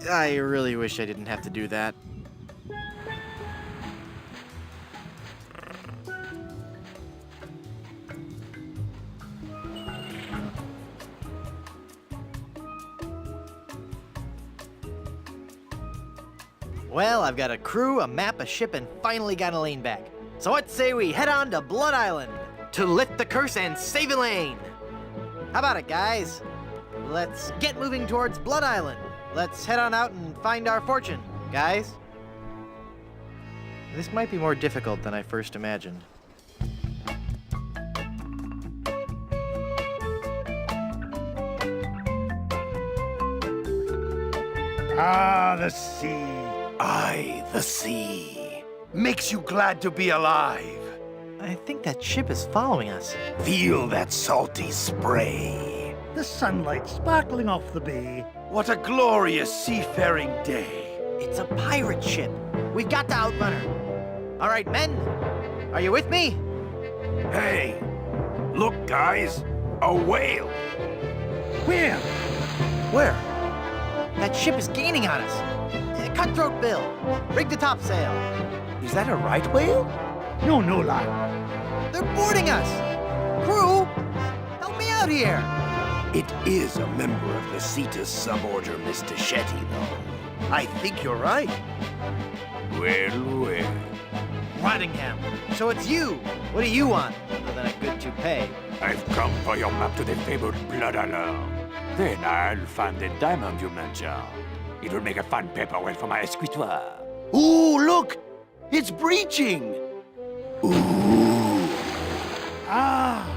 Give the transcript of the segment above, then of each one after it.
I really wish I didn't have to do that. Well, I've got a crew, a map, a ship, and finally got Elaine back. So what say we head on to Blood Island to lift the curse and save Elaine? How about it, guys? Let's get moving towards Blood Island. Let's head on out and find our fortune, guys. This might be more difficult than I first imagined. Ah, the sea. Aye, the sea. Makes you glad to be alive. I think that ship is following us. Feel that salty spray. The sunlight sparkling off the bay. What a glorious seafaring day. It's a pirate ship. We've got to outrun her. All right, men, are you with me? Hey, look, guys. A whale. Where? Where? That ship is gaining on us. Cutthroat Bill, rig the topsail. Is that a right whale? No, lad. They're boarding us. Crew, help me out here. It is a member of the Cetus suborder, Mr. Shetty, though. I think you're right. Well. Rottingham, so it's you. What do you want, other than a good toupee? I've come for your map to the fabled Blood Island. Then I'll find the diamond you mentioned. It will make a fine paperweight for my escritoire. Ooh, look! It's breaching! Ooh. Ah,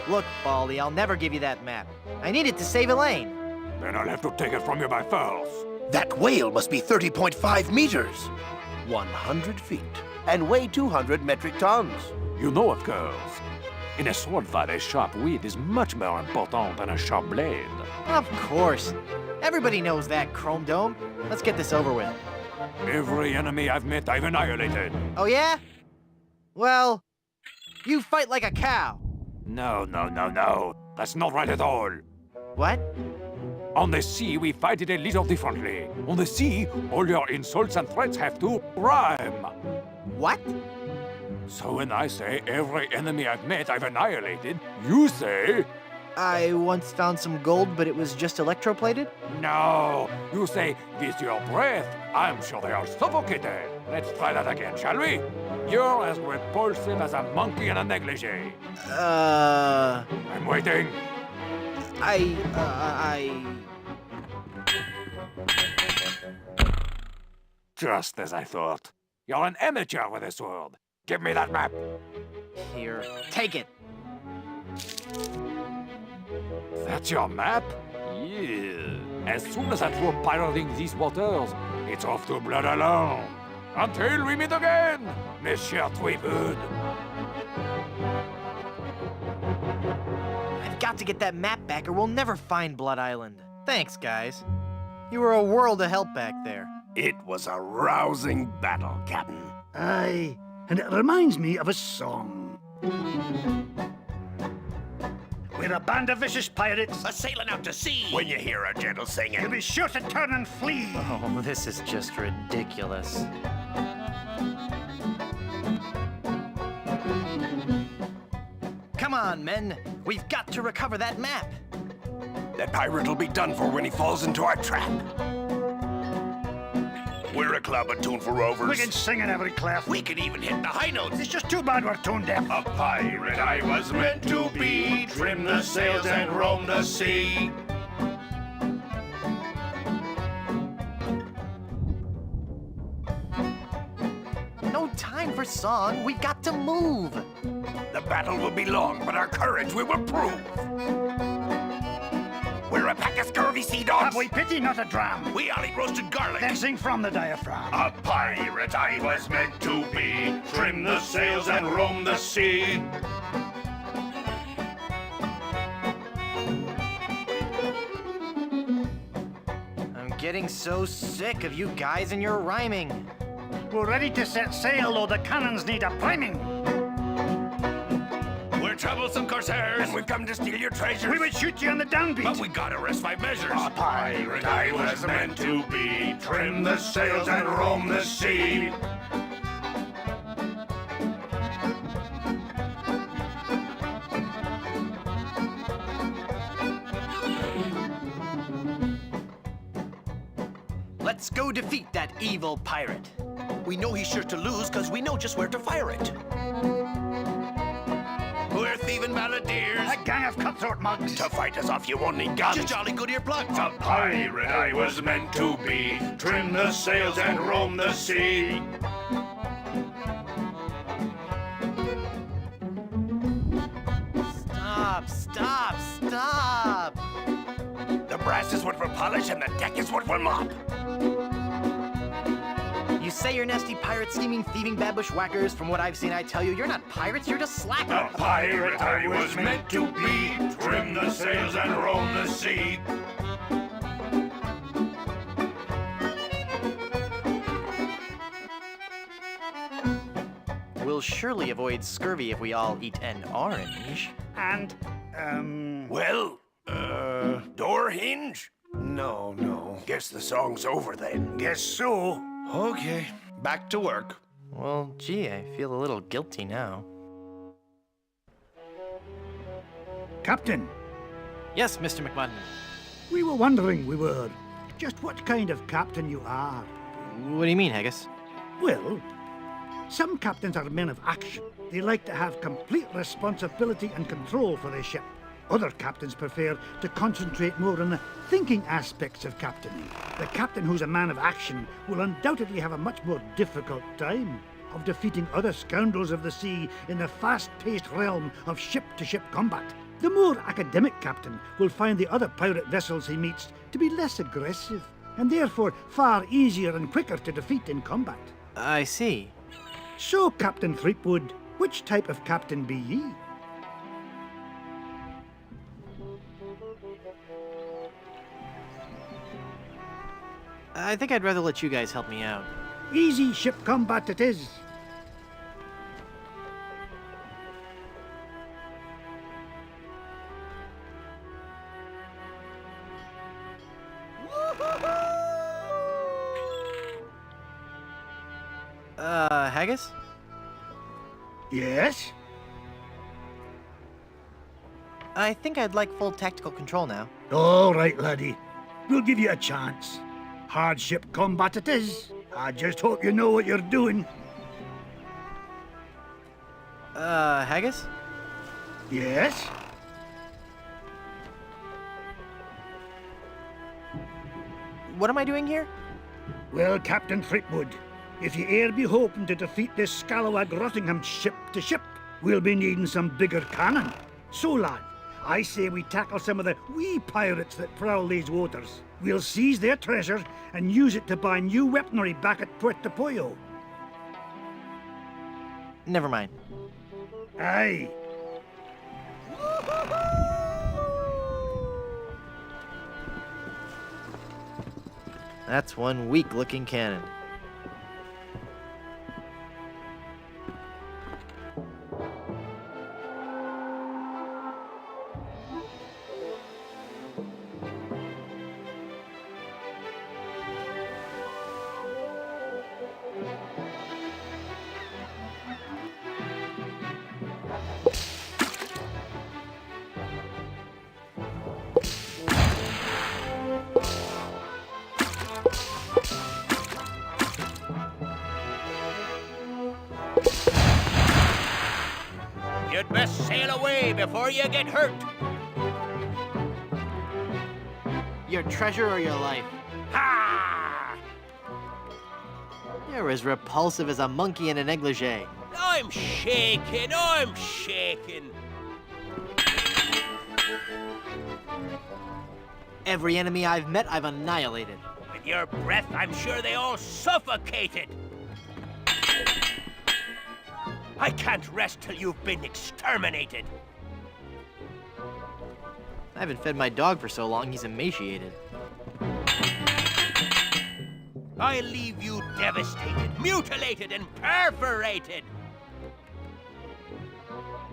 Look, Baldy, I'll never give you that map. I need it to save Elaine. Then I'll have to take it from you by force. That whale must be 30.5 meters. 100 feet. And weigh 200 metric tons. You know, of course. In a sword fight, a sharp wit is much more important than a sharp blade. Of course. Everybody knows that, Chrome Dome. Let's get this over with. Every enemy I've met, I've annihilated. Oh, yeah? Well, you fight like a cow. No. That's not right at all. What? On the sea, we fight it a little differently. On the sea, all your insults and threats have to rhyme. What? So when I say every enemy I've met, I've annihilated, you say, I once found some gold, but it was just electroplated? no. You say, with your breath, I'm sure they are suffocated. Let's try that again, shall we? You're as repulsive as a monkey in a negligee. I'm waiting. Just as I thought. You're an amateur with a sword. Give me that map. Here, take it. That's your map? Yeah. As soon as I throw pirating these waters, it's off to Blood Island. Until we meet again, Monsieur Tweefoot. I've got to get that map back or we'll never find Blood Island. Thanks, guys. You were a world of help back there. It was a rousing battle, Captain. aye. And it reminds me of a song. We're a band of vicious pirates. A-sailing out to sea. When you hear a gentle singing. You'll be sure to turn and flee. Oh, this is just ridiculous. Come on, men. We've got to recover that map. That pirate will be done for when he falls into our trap. We're a club attuned for rovers. We can sing in every clef. We can even hit the high notes. It's just too bad we're tone deaf. A pirate I was meant to be. Trim the sails and roam the sea. No time for song. We got to move. The battle will be long, but our courage we will prove. We're a pack of scurvy sea dogs. Have we pity, not a dram? We all eat roasted garlic. Then sing from the diaphragm. A pirate I was meant to be. Trim the sails and roam the sea. I'm getting so sick of you guys and your rhyming. We're ready to set sail, though the cannons need a priming. We're troublesome corsairs, and we've come to steal your treasures. We would shoot you on the downbeat. But we gotta rest my measures. A pirate I was meant to be. Trim the sails and roam the sea. Let's go defeat that evil pirate. We know he's sure to lose because we know just where to fire it. We're thieving balladeers. A gang of cutthroat mugs. To fight us off, you won't need guns. Just jolly good ear plugs. A pirate I was meant to be. Trim the sails and roam the sea. Stop! The brass is what we'll polish, and the deck is what we'll mop. You say you're nasty pirate, scheming, thieving, bad bushwhackers. From what I've seen, I tell you, you're not pirates, you're just A slackers. pirate I was meant to be. Trim the sails and roam the sea. We'll surely avoid scurvy if we all eat an orange. And, Well, door hinge? No. Guess the song's over then. guess so. Okay, back to work. Well, gee, I feel a little guilty now. Captain, Yes, Mr. McMutton. we were wondering, just what kind of captain you are. What do you mean, Haggis? Well, some captains are men of action. They like to have complete responsibility and control for their ship. Other captains prefer to concentrate more on the thinking aspects of captaining. The captain who's a man of action will undoubtedly have a much more difficult time of defeating other scoundrels of the sea in the fast-paced realm of ship-to-ship combat. The more academic captain will find the other pirate vessels he meets to be less aggressive, and therefore far easier and quicker to defeat in combat. I see. So, Captain Threepwood, which type of captain be ye? I think I'd rather let you guys help me out. Easy ship combat it is. Haggis? Yes? I think I'd like full tactical control now. All right, laddie. We'll give you a chance. Hardship combat it is. I just hope you know what you're doing. Haggis? Yes? What am I doing here? Well, Captain Threepwood, if you e'er be hoping to defeat this Scalawag Rottingham ship to ship, we'll be needing some bigger cannon. So, lad, I say we tackle some of the wee pirates that prowl these waters. We'll seize their treasure and use it to buy new weaponry back at Puerto Pollo. Never mind. Aye. That's one weak-looking cannon. You'd best sail away before you get hurt. Your treasure or your life? Ha! You're as repulsive as a monkey in a negligee. I'm shaking. Every enemy I've met, I've annihilated. With your breath, I'm sure they all suffocated. I can't rest till you've been exterminated. I haven't fed my dog for so long, he's emaciated. I'll leave you devastated, mutilated, and perforated.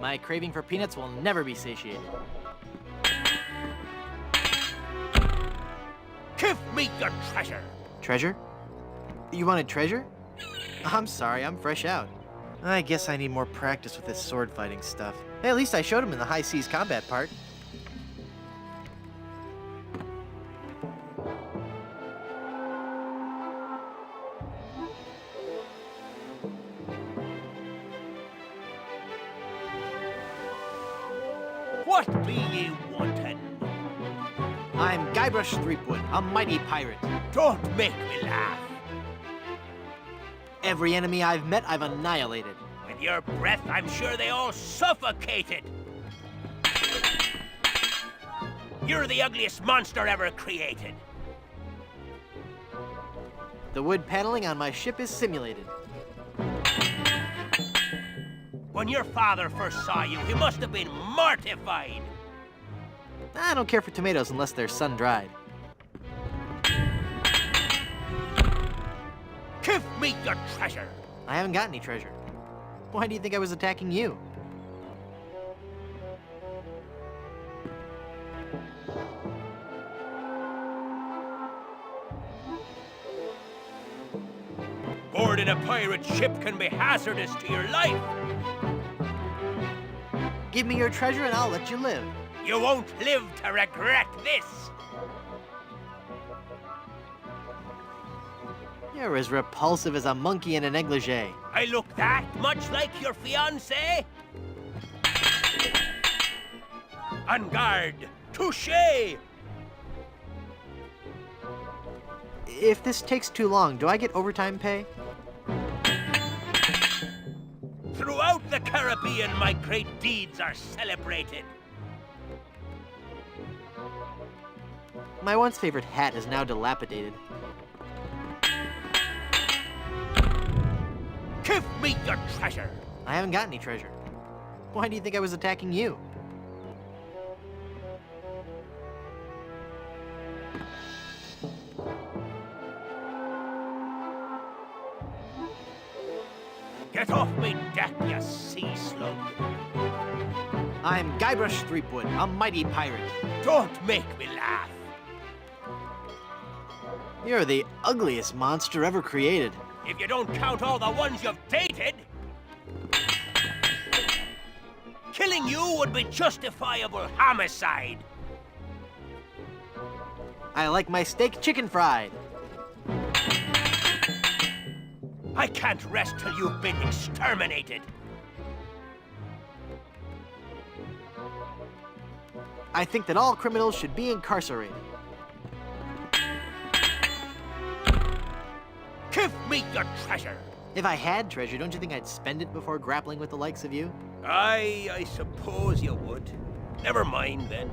My craving for peanuts will never be satiated. Give me your treasure. Treasure? You wanted treasure? I'm sorry, I'm fresh out. I guess I need more practice with this sword fighting stuff. Hey, at least I showed him in the high seas combat part. What be ye wanting? I'm Guybrush Threepwood, a mighty pirate. Don't make me laugh. Every enemy I've met, I've annihilated. With your breath, I'm sure they all suffocated. You're the ugliest monster ever created. The wood paneling on my ship is simulated. When your father first saw you, he must have been mortified. I don't care for tomatoes unless they're sun-dried. Give me your treasure. I haven't got any treasure. Why do you think I was attacking you? Boarding a pirate ship can be hazardous to your life. Give me your treasure and I'll let you live. You won't live to regret this. You're as repulsive as a monkey in a negligee. I look that much like your fiancé? En garde! Touché! If this takes too long, do I get overtime pay? Throughout the Caribbean, my great deeds are celebrated. My once favorite hat is now dilapidated. Give me your treasure. I haven't got any treasure. Why do you think I was attacking you? Get off me deck, you sea slug. I'm Guybrush Threepwood, a mighty pirate. Don't make me laugh. You're the ugliest monster ever created. If you don't count all the ones you've dated, killing you would be justifiable homicide. I like my steak chicken fried. I can't rest till you've been exterminated. I think that all criminals should be incarcerated. Give me your treasure. If I had treasure, don't you think I'd spend it before grappling with the likes of you? I suppose you would. Never mind then.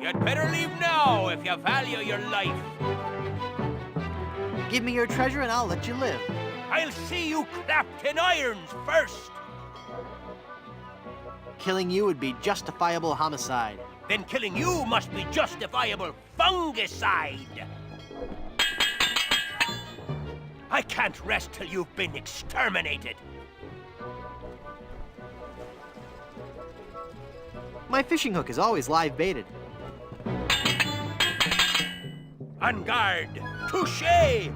You'd better leave now if you value your life. Give me your treasure and I'll let you live. I'll see you clapped in irons first. Killing you would be justifiable homicide. Then killing you must be justifiable fungicide. I can't rest till you've been exterminated. My fishing hook is always live baited. En garde! Touché!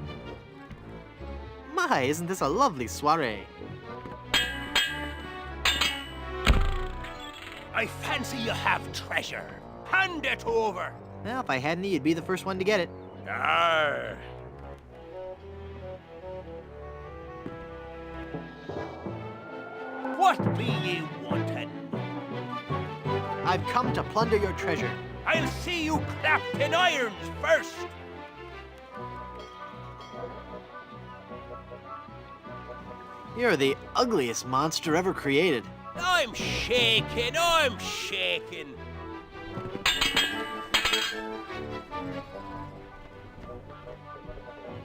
My, isn't this a lovely soiree? I fancy you have treasure. Hand it over. Well, if I had any, you'd be the first one to get it. Arr. What be ye wanting? I've come to plunder your treasure. I'll see you clapped in irons first. You're the ugliest monster ever created. I'm shaking, I'm shaking.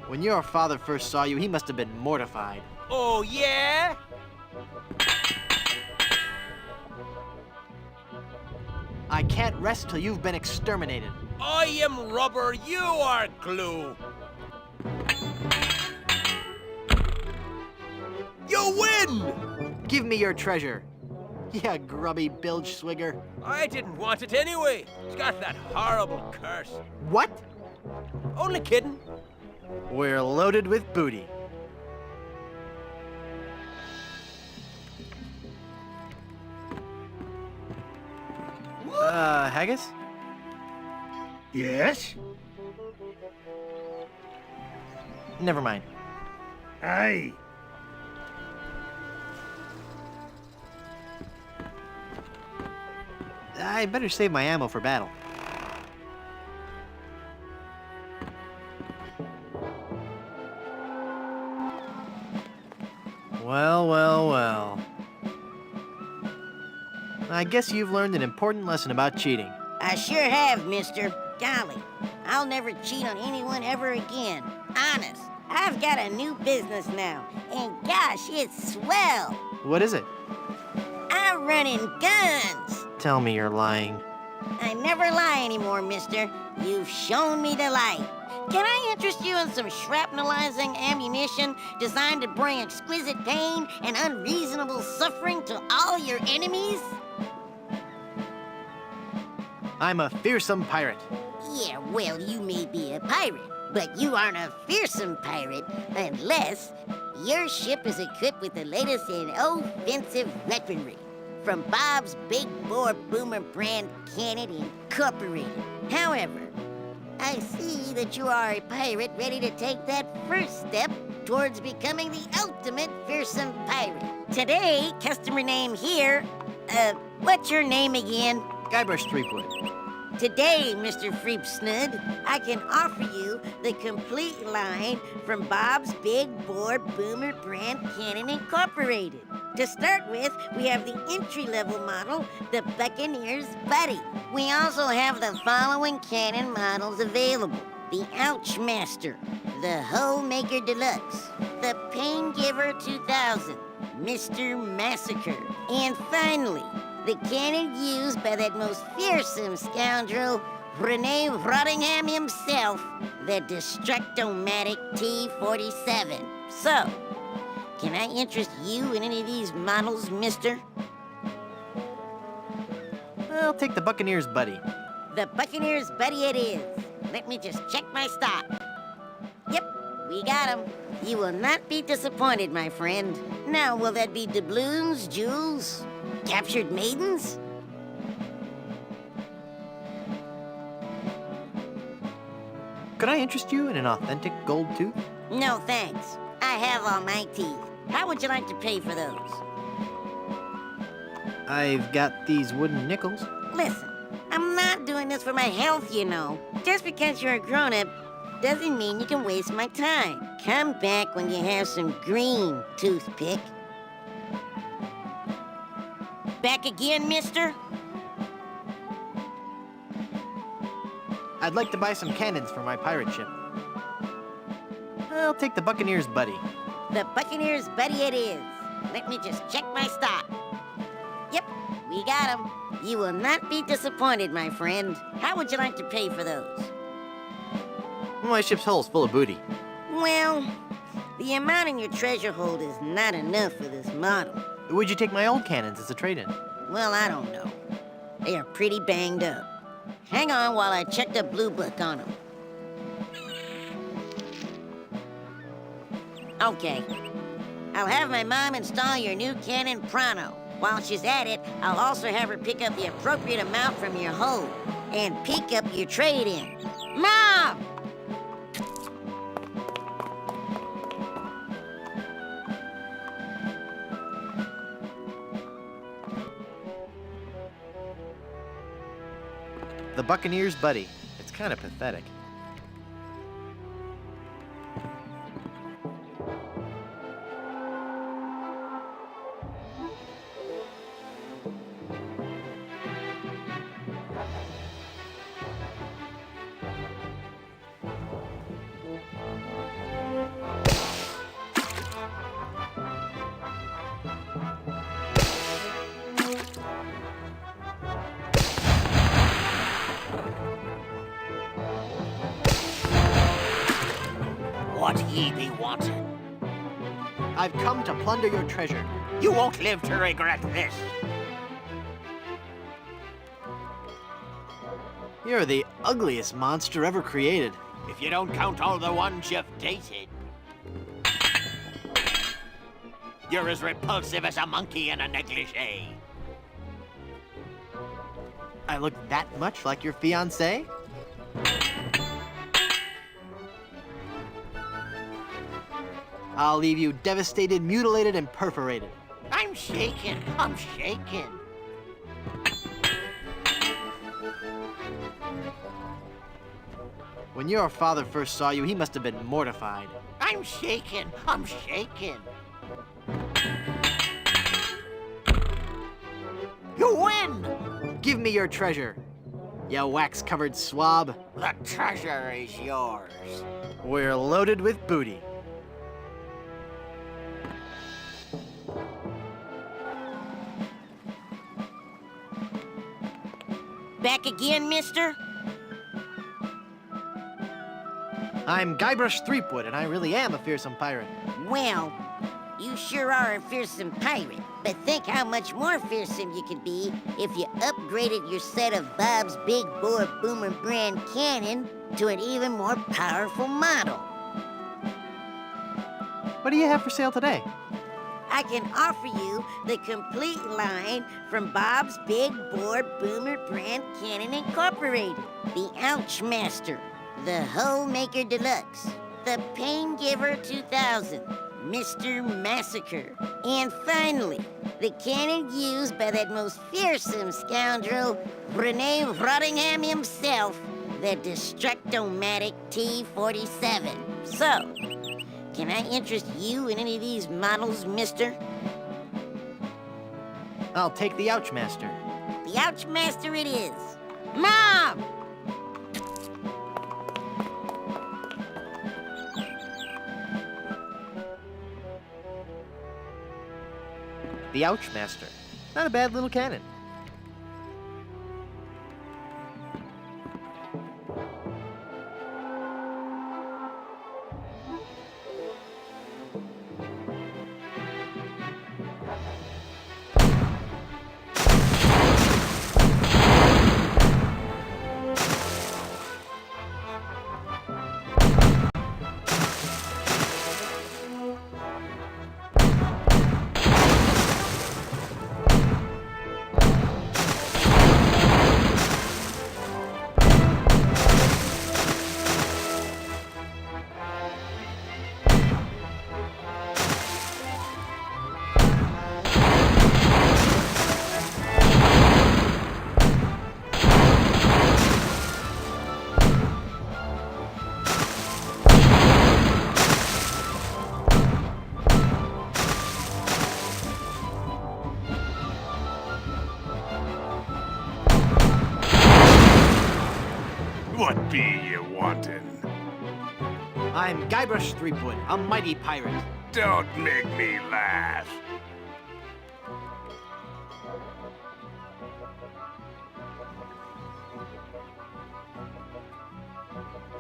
When your father first saw you, he must have been mortified. Oh, yeah? I can't rest till you've been exterminated. I am rubber, you are glue. win! Give me your treasure. Yeah, grubby bilge swigger. I didn't want it anyway. It's got that horrible curse. What? Only kidding. We're loaded with booty. Haggis? Yes? Never mind. Aye. I better save my ammo for battle. Well, well, well. I guess you've learned an important lesson about cheating. I sure have, mister. Golly, I'll never cheat on anyone ever again. Honest. I've got a new business now, and gosh, it's swell. What is it? I'm running guns. Tell me you're lying. I never lie anymore, mister. You've shown me the light. Can I interest you in some shrapnelizing ammunition designed to bring exquisite pain and unreasonable suffering to all your enemies? I'm a fearsome pirate. Yeah, well, you may be a pirate, but you aren't a fearsome pirate unless your ship is equipped with the latest in offensive weaponry from Bob's Big Bore Boomer brand Cannon Incorporated. However, I see that you are a pirate ready to take that first step towards becoming the ultimate fearsome pirate. Today, customer name here, what's your name again? Guybrush Threepwood. Today, Mr. Freepsnud, I can offer you the complete line from Bob's Big Bore Boomer brand Cannon Incorporated. To start with, we have the entry-level model, the Buccaneer's Buddy. We also have the following cannon models available. The Ouchmaster, the Homemaker Deluxe, the Paingiver 2000, Mr. Massacre, and finally, the cannon used by that most fearsome scoundrel, Rene Rottingham himself, the Destructomatic T-47. So, can I interest you in any of these models, mister? I'll take the Buccaneer's Buddy. The Buccaneer's Buddy it is. Let me just check my stock. Yep, we got 'em. You will not be disappointed, my friend. Now, will that be doubloons, jewels, captured maidens? Could I interest you in an authentic gold tooth? No, thanks. I have all my teeth. How would you like to pay for those? I've got these wooden nickels. Listen, I'm not doing this for my health, you know. Just because you're a grown-up doesn't mean you can waste my time. Come back when you have some green, toothpick. Back again, mister? I'd like to buy some cannons for my pirate ship. I'll take the Buccaneer's Buddy. The Buccaneer's Buddy it is. Let me just check my stock. Yep, we got 'em. You will not be disappointed, my friend. How would you like to pay for those? My ship's hull's full of booty. Well, the amount in your treasure hold is not enough for this model. Would you take my old cannons as a trade-in? Well, I don't know. They are pretty banged up. Hang on while I check the blue book on them. Okay. I'll have my mom install your new cannon pronto. While she's at it, I'll also have her pick up the appropriate amount from your hold and pick up your trade-in. Mom! The Buccaneer's Buddy. It's kind of pathetic. What ye be wanting? I've come to plunder your treasure. You won't live to regret this. You're the ugliest monster ever created. If you don't count all the ones you've dated. You're as repulsive as a monkey in a negligee. I look that much like your fiancé? I'll leave you devastated, mutilated, and perforated. I'm shaken. I'm shaken. When your father first saw you, he must have been mortified. I'm shaken. I'm shaken. You win! Give me your treasure, you wax-covered swab. The treasure is yours. We're loaded with booty. Back again, mister? I'm Guybrush Threepwood, and I really am a fearsome pirate. Well, you sure are a fearsome pirate. But think how much more fearsome you could be if you upgraded your set of Bob's Big Bore Boomer brand cannon to an even more powerful model. What do you have for sale today? I can offer you the complete line from Bob's Big Bore Boomer brand cannon incorporated. The Ouch Master, the Hole Maker Deluxe, the Pain Giver 2000, Mr. Massacre, and finally, the cannon used by that most fearsome scoundrel, Rene Rottingham himself, the Destructomatic T-47. So, can I interest you in any of these models, mister? I'll take the Ouch Master. The Ouch Master it is. Mom! The Ouch Master. Not a bad little cannon. What be you wantin'? I'm Guybrush Threepwood, a mighty pirate. Don't make me laugh.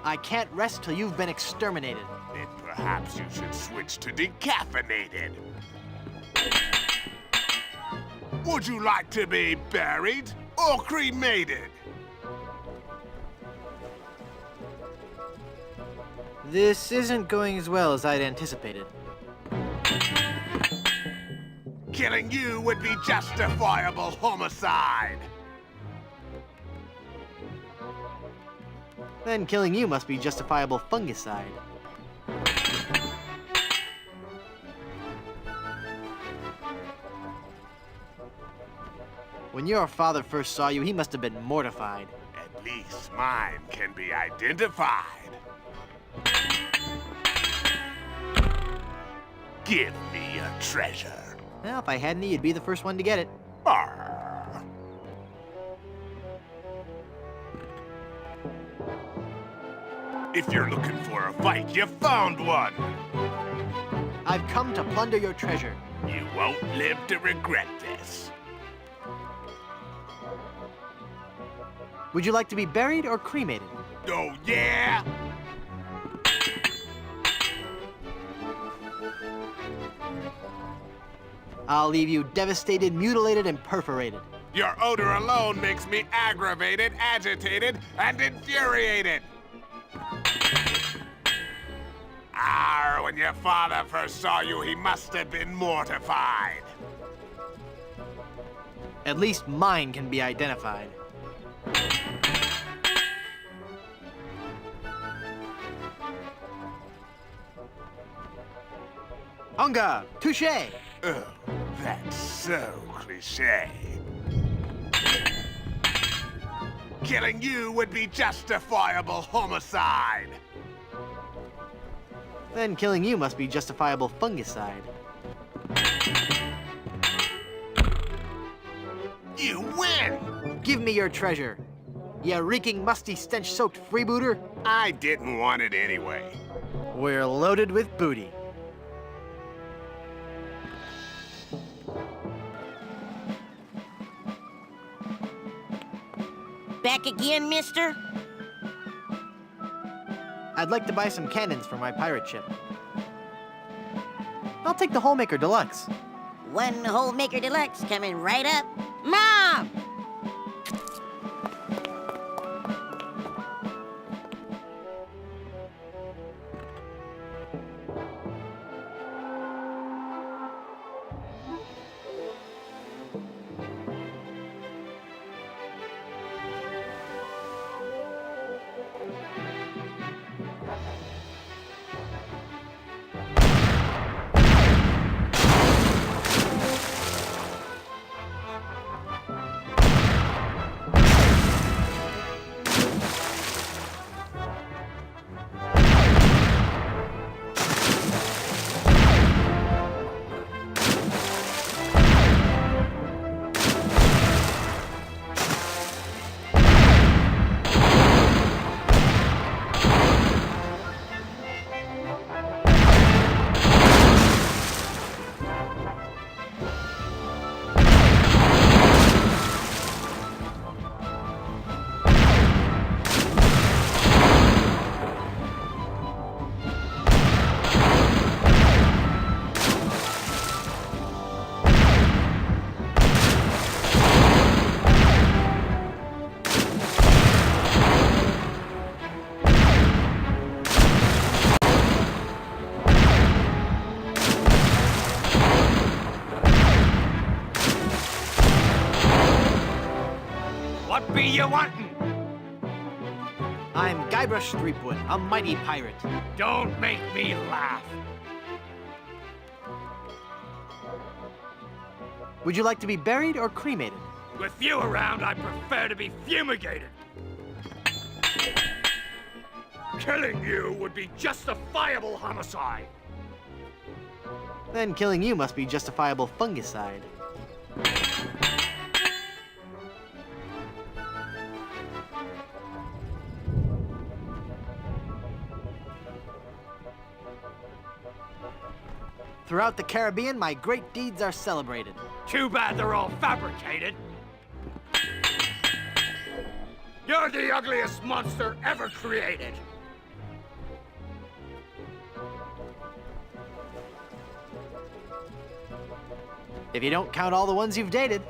I can't rest till you've been exterminated. Then perhaps you should switch to decaffeinated. Would you like to be buried or cremated? This isn't going as well as I'd anticipated. Killing you would be justifiable homicide. Then killing you must be justifiable fungicide. When your father first saw you, he must have been mortified. At least mine can be identified. Give me your treasure. Well, if I had any, you'd be the first one to get it. Arr. If you're looking for a fight, you found one. I've come to plunder your treasure. You won't live to regret this. Would you like to be buried or cremated? Oh, yeah? I'll leave you devastated, mutilated, and perforated. Your odor alone makes me aggravated, agitated, and infuriated. Arr, when your father first saw you, he must have been mortified. At least mine can be identified. Unga! Touché! Oh, that's so cliché. Killing you would be justifiable homicide. Then killing you must be justifiable fungicide. You win! Give me your treasure, you reeking, musty, stench-soaked freebooter. I didn't want it anyway. We're loaded with booty. Back again, mister? I'd like to buy some cannons for my pirate ship. I'll take the Holemaker Deluxe. One Holemaker Deluxe coming right up. Mom! What be you wantin'? I'm Guybrush Threepwood, a mighty pirate. Don't make me laugh. Would you like to be buried or cremated? With you around, I prefer to be fumigated. Killing you would be justifiable homicide. Then killing you must be justifiable fungicide. Throughout the Caribbean, my great deeds are celebrated. Too bad they're all fabricated. You're the ugliest monster ever created. If you don't count all the ones you've dated.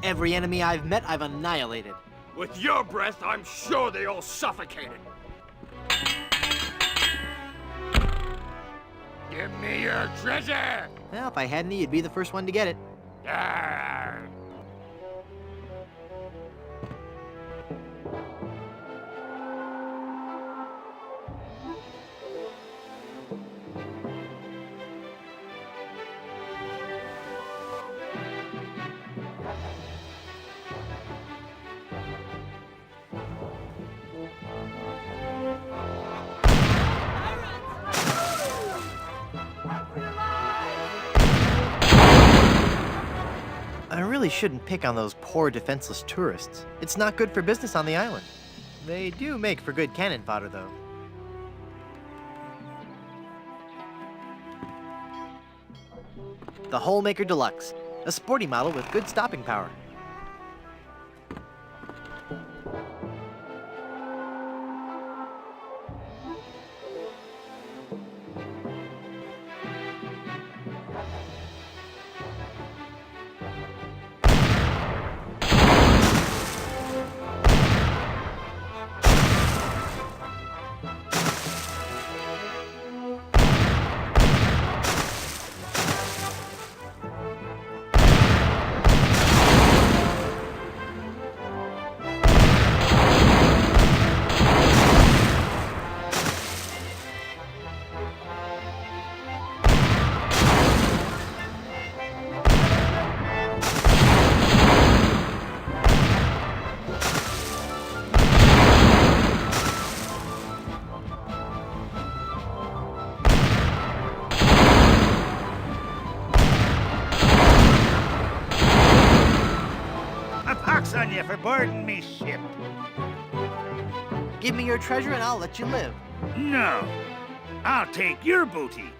Every enemy I've met, I've annihilated. With your breath, I'm sure they all suffocated. Give me your treasure! Well, if I had any, you'd be the first one to get it. Arr. I really shouldn't pick on those poor defenseless tourists. It's not good for business on the island. They do make for good cannon fodder, though. The Holemaker Deluxe, a sporty model with good stopping power. A pox on you for boarding me ship. Give me your treasure and I'll let you live. No, I'll take your booty.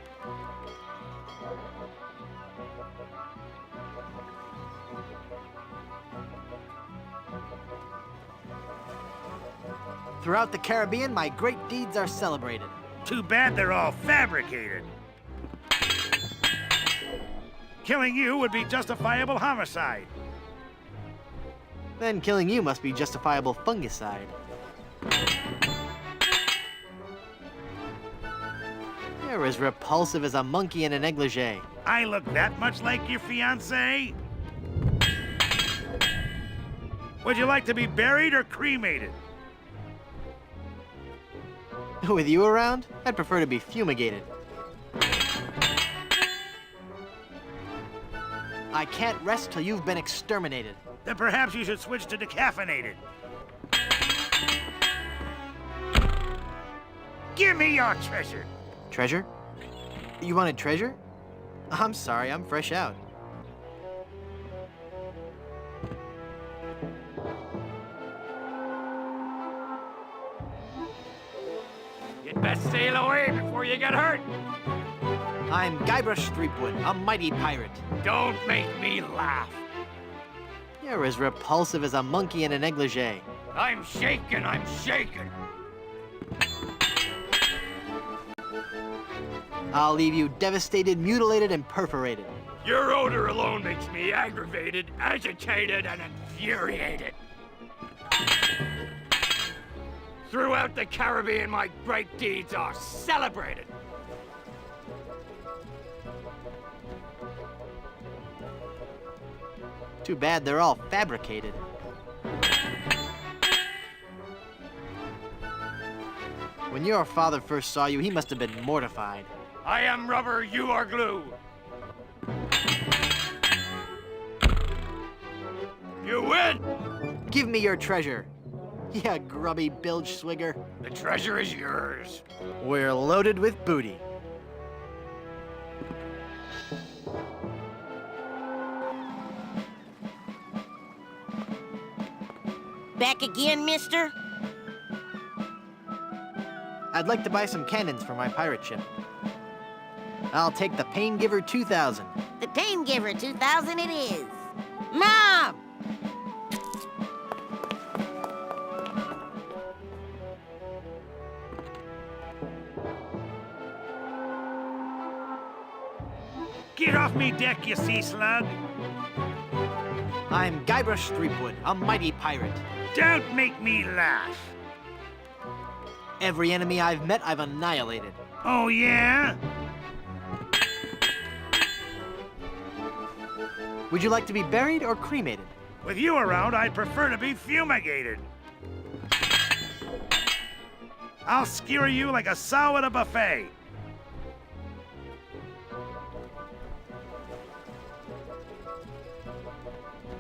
Throughout the Caribbean, my great deeds are celebrated. Too bad they're all fabricated. Killing you would be justifiable homicide. Then killing you must be justifiable fungicide. You're as repulsive as a monkey in a negligee. I look that much like your fiancée? Would you like to be buried or cremated? With you around, I'd prefer to be fumigated. I can't rest till you've been exterminated. Then perhaps you should switch to decaffeinated. Give me your treasure. Treasure? You wanted treasure? I'm sorry, I'm fresh out. You'd best sail away before you get hurt. I'm Guybrush Threepwood, a mighty pirate. Don't make me laugh. You're as repulsive as a monkey in a negligee. I'm shaking, I'm shaking. I'll leave you devastated, mutilated, and perforated. Your odor alone makes me aggravated, agitated, and infuriated. Throughout the Caribbean, my great deeds are celebrated. Too bad they're all fabricated. When your father first saw you, he must have been mortified. I am rubber, you are glue. You win! Give me your treasure. Yeah, grubby bilge swigger. The treasure is yours. We're loaded with booty. Back again, mister? I'd like to buy some cannons for my pirate ship. I'll take the Pain Giver 2000. The Pain Giver 2000 it is. Mom! Get off me deck, you sea slug. I'm Guybrush Threepwood, a mighty pirate. Don't make me laugh. Every enemy I've met, I've annihilated. Oh, yeah? Would you like to be buried or cremated? With you around, I'd prefer to be fumigated. I'll skewer you like a sow at a buffet.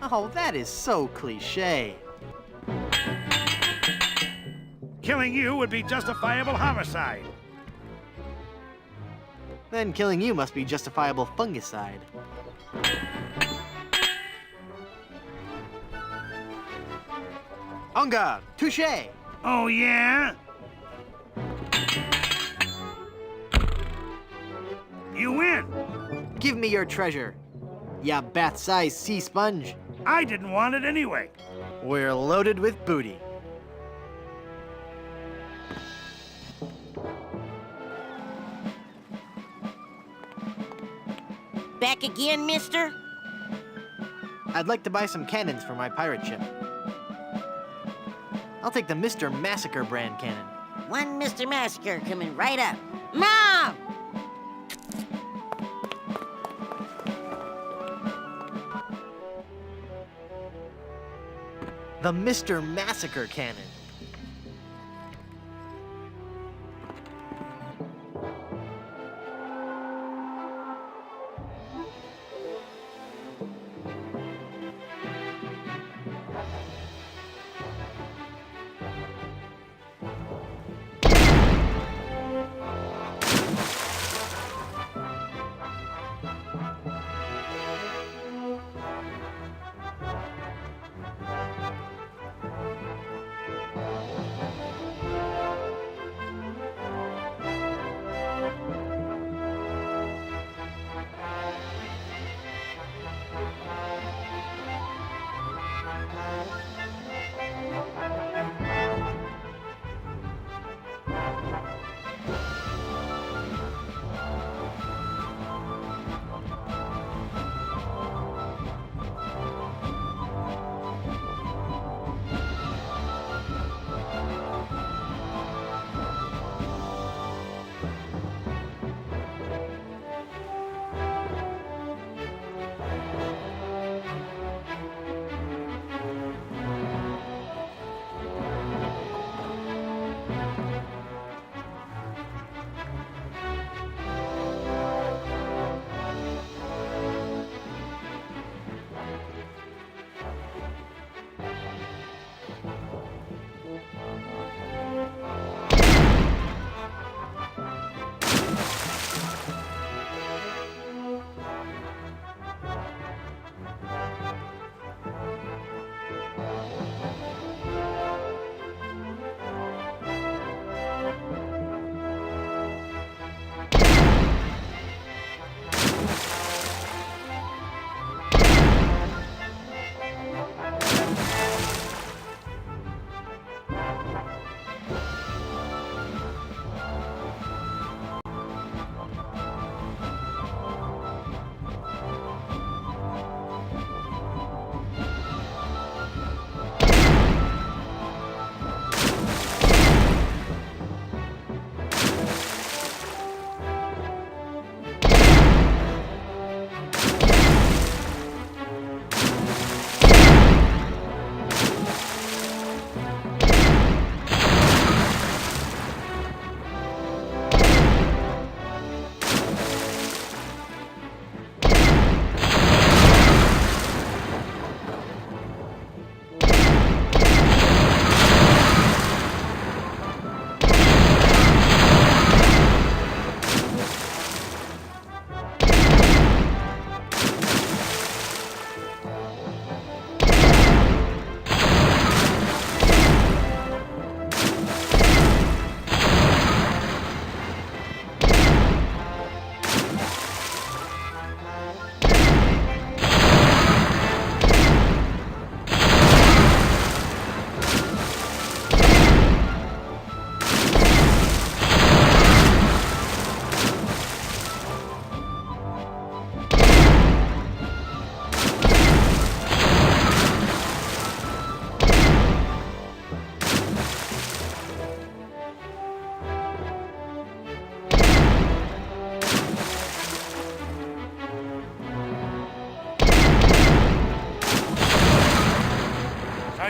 Oh, that is so cliche. Killing you would be justifiable homicide. Then killing you must be justifiable fungicide. En garde! Touché! Oh, yeah? You win. Give me your treasure. Ya bath-sized sea sponge. I didn't want it anyway. We're loaded with booty. Back again, mister? I'd like to buy some cannons for my pirate ship. I'll take the Mr. Massacre brand cannon. One Mr. Massacre coming right up. Mom! The Mr. Massacre cannon.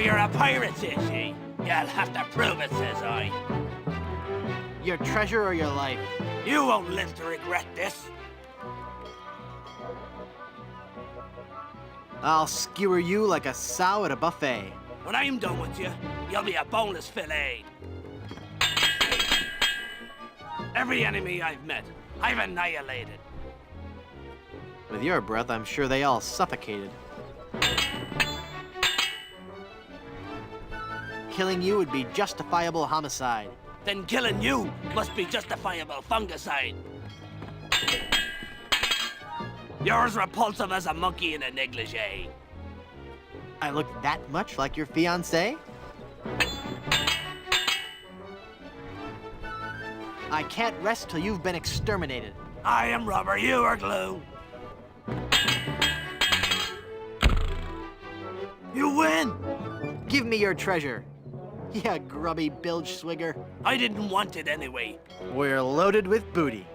You're a pirate, is she? You'll have to prove it, says I. Your treasure or your life? You won't live to regret this. I'll skewer you like a sow at a buffet. When I'm done with you, you'll be a boneless fillet. Every enemy I've met, I've annihilated. With your breath, I'm sure they all suffocated. Killing you would be justifiable homicide. Then killing you must be justifiable fungicide. You're as repulsive as a monkey in a negligee. I look that much like your fiancé? I can't rest till you've been exterminated. I am rubber, you are glue. You win! Give me your treasure. Yeah, grubby bilge swigger. I didn't want it anyway. We're loaded with booty.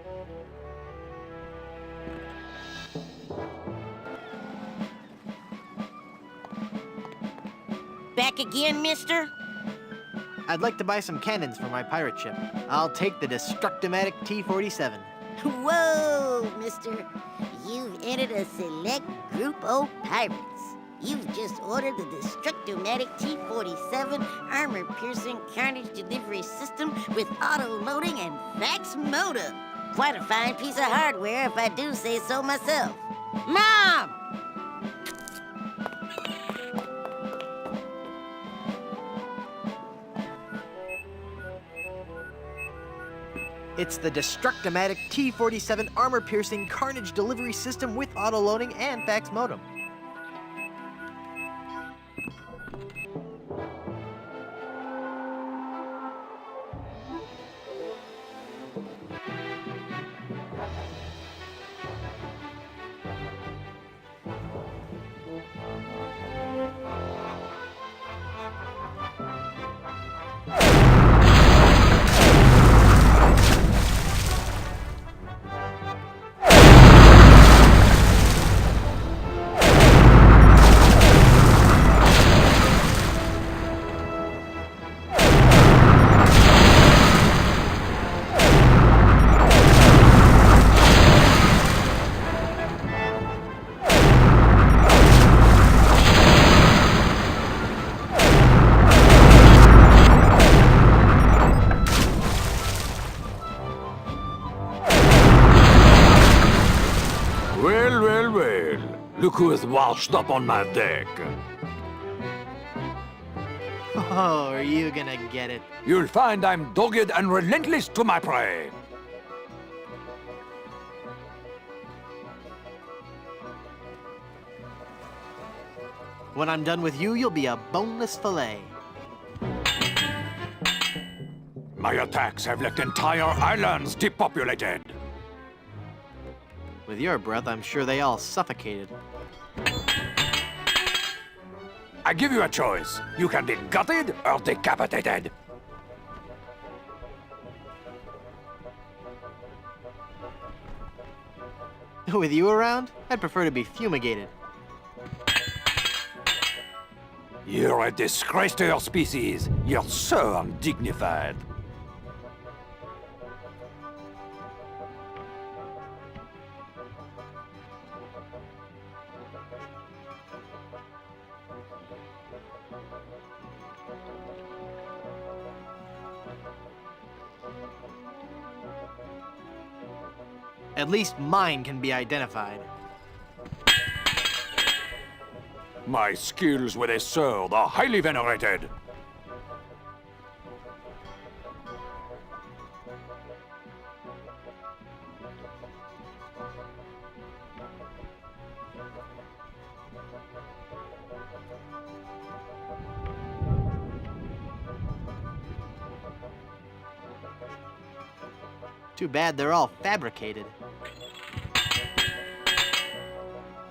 Back again, mister? I'd like to buy some cannons for my pirate ship. I'll take the Destructomatic T-47. Whoa, mister. You've entered a select group of pirates. You've just ordered the Destructomatic T-47 armor-piercing carnage delivery system with auto-loading and fax modem. Quite a fine piece of hardware if I do say so myself. Mom! It's the Destructomatic T-47 armor-piercing carnage delivery system with auto-loading and fax modem. Look who is washed up on my deck. Oh, are you gonna get it? You'll find I'm dogged and relentless to my prey. When I'm done with you, you'll be a boneless fillet. My attacks have left entire islands depopulated. With your breath, I'm sure they all suffocated. I give you a choice. You can be gutted or decapitated. With you around, I'd prefer to be fumigated. You're a disgrace to your species. You're so undignified. At least mine can be identified. My skills with a sword are highly venerated. Too bad they're all fabricated.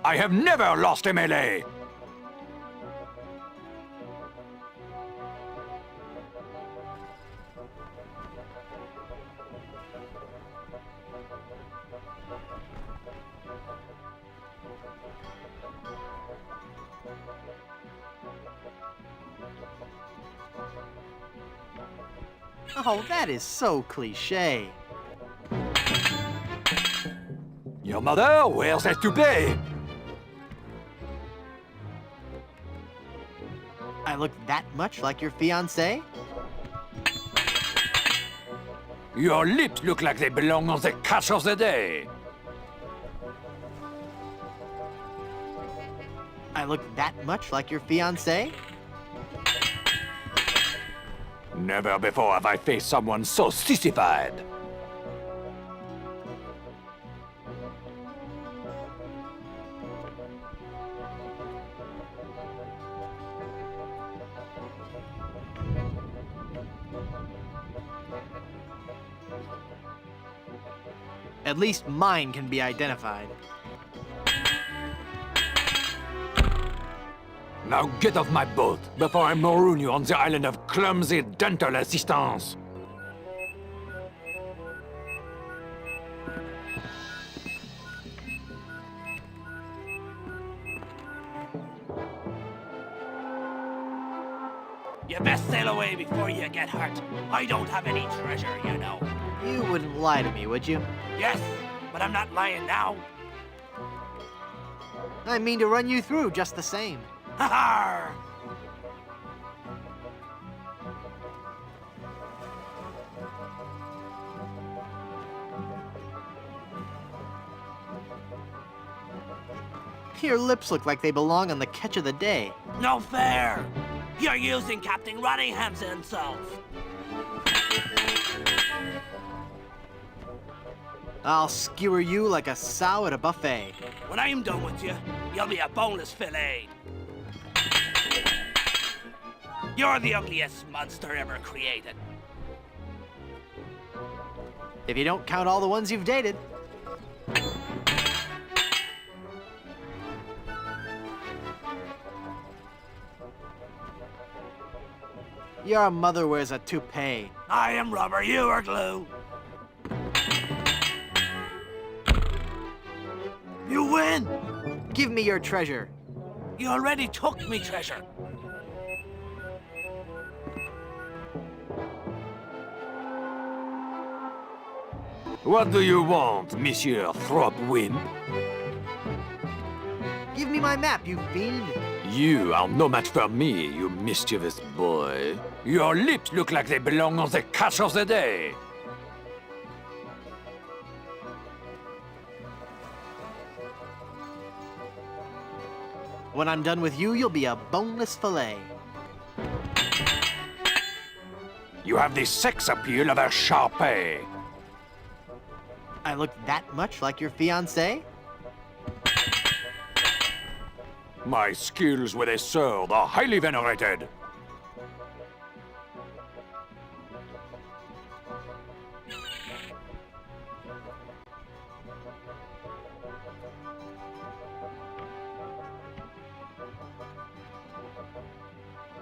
I have never lost a melee. Oh, that is so cliché. Your mother wears a toupee. I look that much like your fiancé? Your lips look like they belong on the catch of the day. I look that much like your fiancé? Never before have I faced someone so sissified. At least mine can be identified. Now get off my boat before I maroon you on the island of clumsy dental assistance. You best sail away before you get hurt. I don't have any treasure, you know. You wouldn't lie to me, would you? Yes, but I'm not lying now. I mean to run you through just the same. Ha ha! Your lips look like they belong on the catch of the day. No fair! You're using Captain Roddingham's insults. I'll skewer you like a sow at a buffet. When I'm done with you, you'll be a boneless fillet. You're the ugliest monster ever created. If you don't count all the ones you've dated. Your mother wears a toupee. I am rubber, you are glue. You win! Give me your treasure. You already took me treasure. What do you want, Monsieur Thropwimp? Give me my map, you fiend. You are no match for me, you mischievous boy. Your lips look like they belong on the catch of the day. When I'm done with you, you'll be a boneless fillet. You have the sex appeal of a Sharpei. I look that much like your fiancé? My skills with a sword are highly venerated.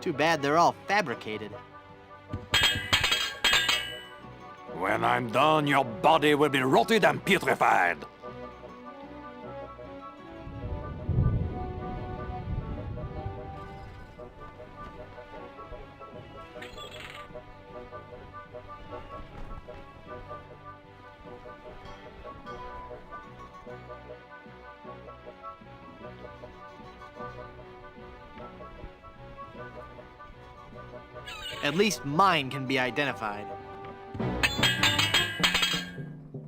Too bad they're all fabricated. When I'm done, your body will be rotted and putrefied. At least mine can be identified.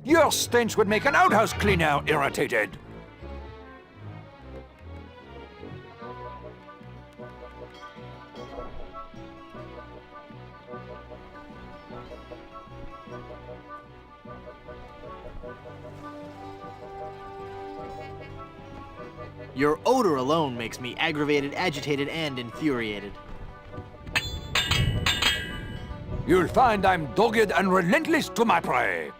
Your stench would make an outhouse cleaner irritated. Your odor alone makes me aggravated, agitated, and infuriated. You'll find I'm dogged and relentless to my prey.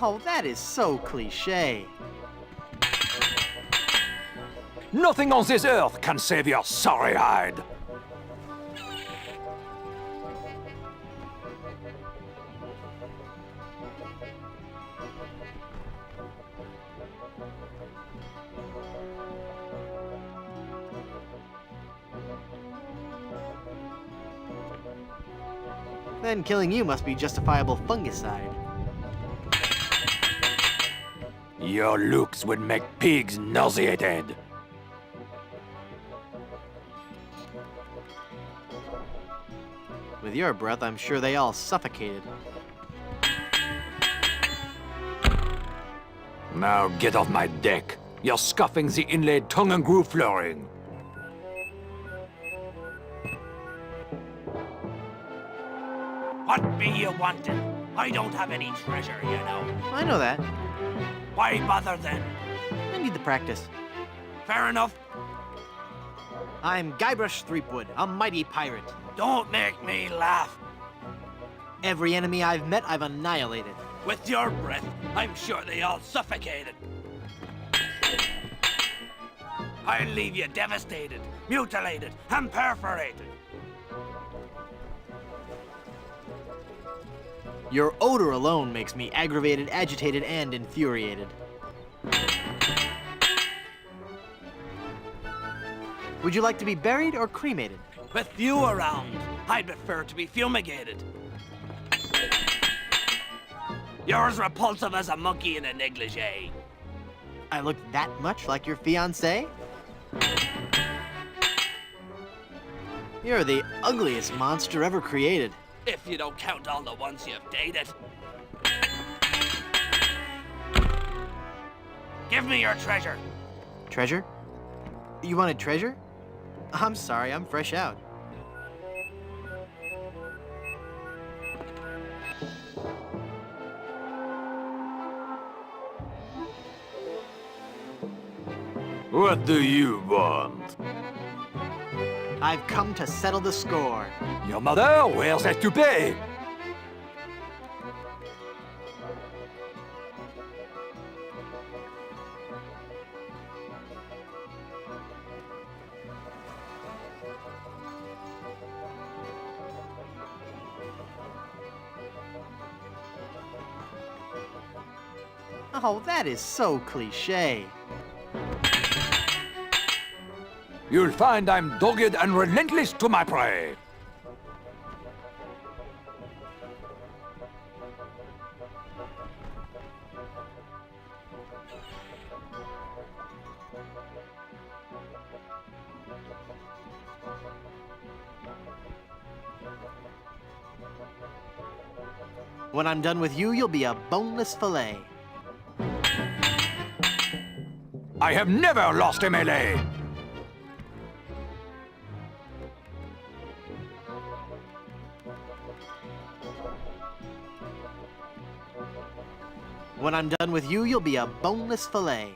Oh, that is so cliché. Nothing on this earth can save your sorry hide. Then killing you must be justifiable fungicide. Your looks would make pigs nauseated. With your breath, I'm sure they all suffocated. Now get off my deck. You're scuffing the inlaid tongue and groove flooring. What be you wanting? I don't have any treasure, you know. I know that. Why bother then? I need the practice. Fair enough. I'm Guybrush Threepwood, a mighty pirate. Don't make me laugh. Every enemy I've met, I've annihilated. With your breath, I'm sure they all suffocated. I'll leave you devastated, mutilated, and perforated. Your odor alone makes me aggravated, agitated, and infuriated. Would you like to be buried or cremated? With you around, I'd prefer to be fumigated. You're as repulsive as a monkey in a negligee. I look that much like your fiancée? You're the ugliest monster ever created. If you don't count all the ones you've dated. Give me your treasure. Treasure? You wanted treasure? I'm sorry, I'm fresh out. What do you want? I've come to settle the score. Your mother? Where's that to pay? Oh, that is so cliché. You'll find I'm dogged and relentless to my prey. When I'm done with you, you'll be a boneless fillet. I have never lost a melee. When I'm done with you, you'll be a boneless fillet.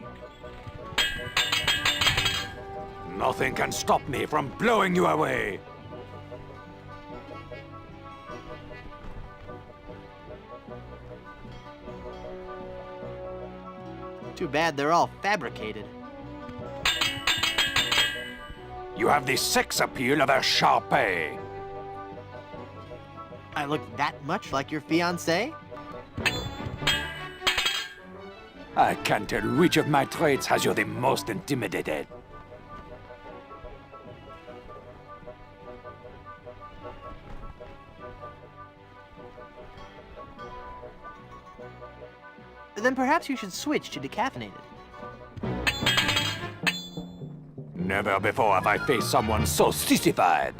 Nothing can stop me from blowing you away. Too bad they're all fabricated. You have the sex appeal of a Sharpay. I look that much like your fiancé? I can't tell which of my traits has you the most intimidated. Then perhaps you should switch to decaffeinated. Never before have I faced someone so sissified.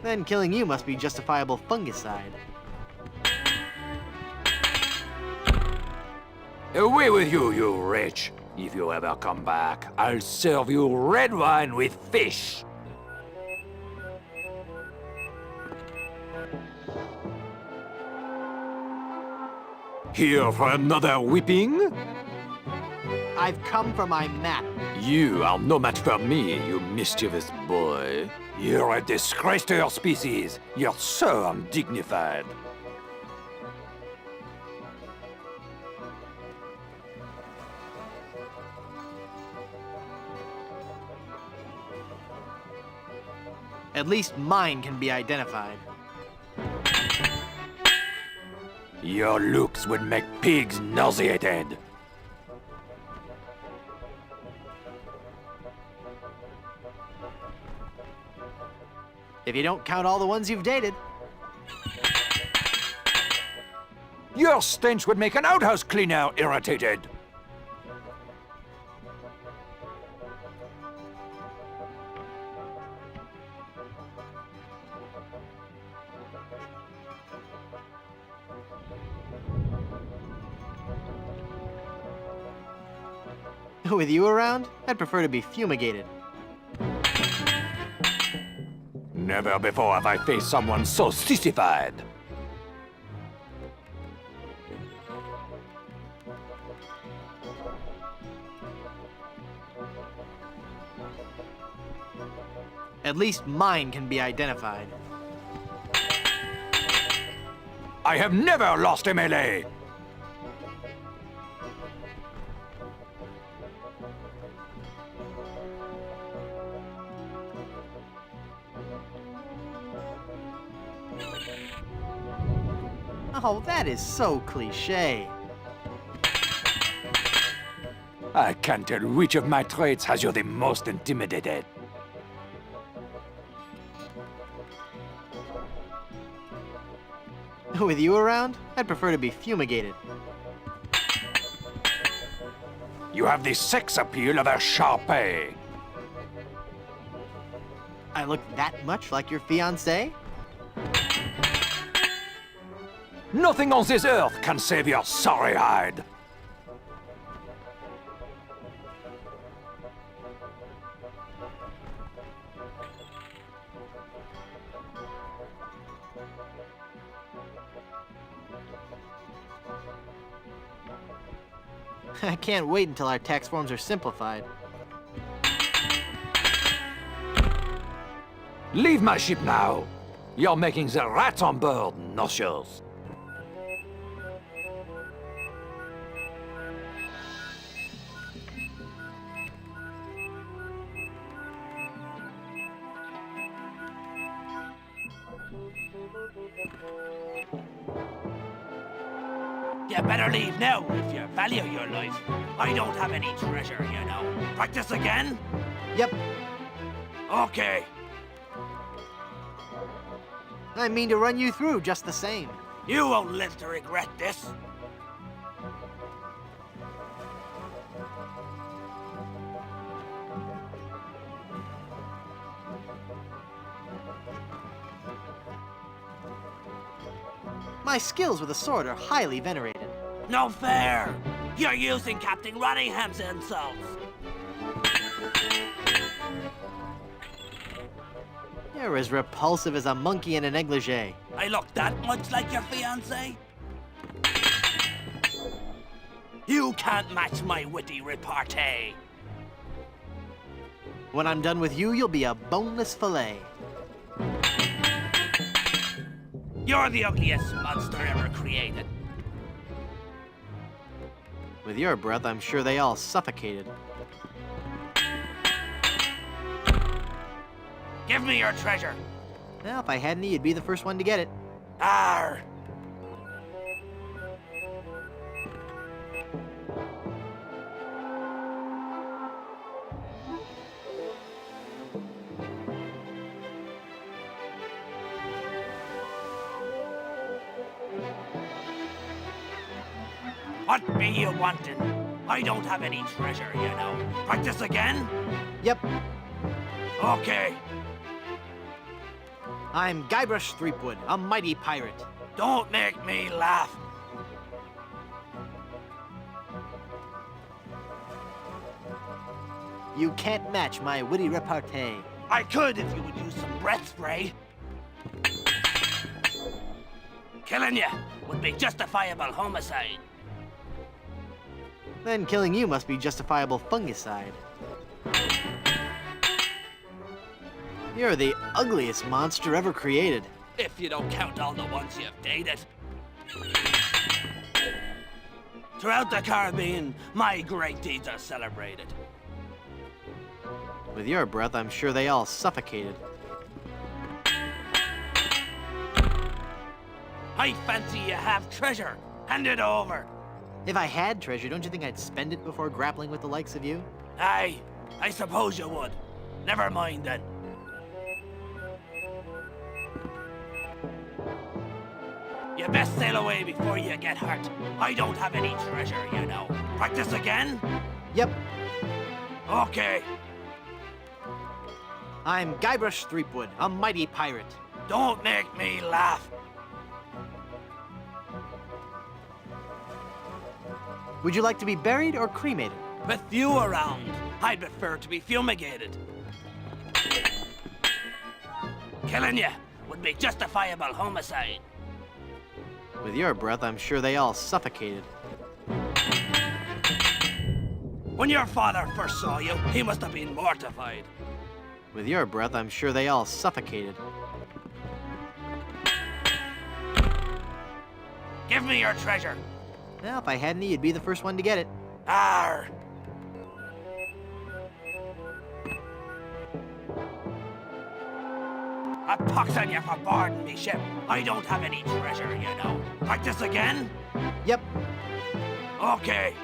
Then killing you must be justifiable fungicide. Away with you, you wretch! If you ever come back, I'll serve you red wine with fish! Here for another whipping? I've come for my map. You are no match for me, you mischievous boy. You're a disgrace to your species. You're so undignified. At least mine can be identified. Your looks would make pigs nauseated. If you don't count all the ones you've dated. Your stench would make an outhouse cleaner irritated. With you around, I'd prefer to be fumigated. Never before have I faced someone so sissified. At least mine can be identified. I have never lost a melee! Oh, that is so cliché. I can't tell which of my traits has you the most intimidated. With you around, I'd prefer to be fumigated. You have the sex appeal of a Sharpei. I look that much like your fiancé? Nothing on this earth can save your sorry hide. I can't wait until our tax forms are simplified. Leave my ship now. You're making the rats on board nauseous. You better leave now if you value your life. I don't have any treasure, you know. Practice again? Yep, Okay. I mean to run you through just the same. You won't live to regret this. My skills with a sword are highly venerated. No fair! You're using Captain Rottingham's insults. You're as repulsive as a monkey in a negligee. I look that much like your fiancé? You can't match my witty repartee. When I'm done with you, you'll be a boneless fillet. You're the ugliest monster ever created. With your breath, I'm sure they all suffocated. Give me your treasure. Well, if I had any, you'd be the first one to get it. Arr! What be you wanting? I don't have any treasure, you know. Practice again? Yep, Okay. I'm Guybrush Threepwood, a mighty pirate. Don't make me laugh. You can't match my witty repartee. I could if you would use some breath spray. Killing you would be justifiable homicide. Then killing you must be justifiable fungicide. You're the ugliest monster ever created. If you don't count all the ones you've dated. Throughout the Caribbean, my great deeds are celebrated. With your breath, I'm sure they all suffocated. I fancy you have treasure. Hand it over. If I had treasure, don't you think I'd spend it before grappling with the likes of you? Aye, I suppose you would. Never mind then. You best sail away before you get hurt. I don't have any treasure, you know. Practice again? Yep, Okay. I'm Guybrush Threepwood, a mighty pirate. Don't make me laugh. Would you like to be buried or cremated? With you around, I'd prefer to be fumigated. Killing you would be justifiable homicide. With your breath, I'm sure they all suffocated. When your father first saw you, he must have been mortified. With your breath, I'm sure they all suffocated. Give me your treasure. Well, if I had any, you'd be the first one to get it. Arr! A pox on you for boarding me ship. I don't have any treasure, you know. Practice again? Yep, Okay.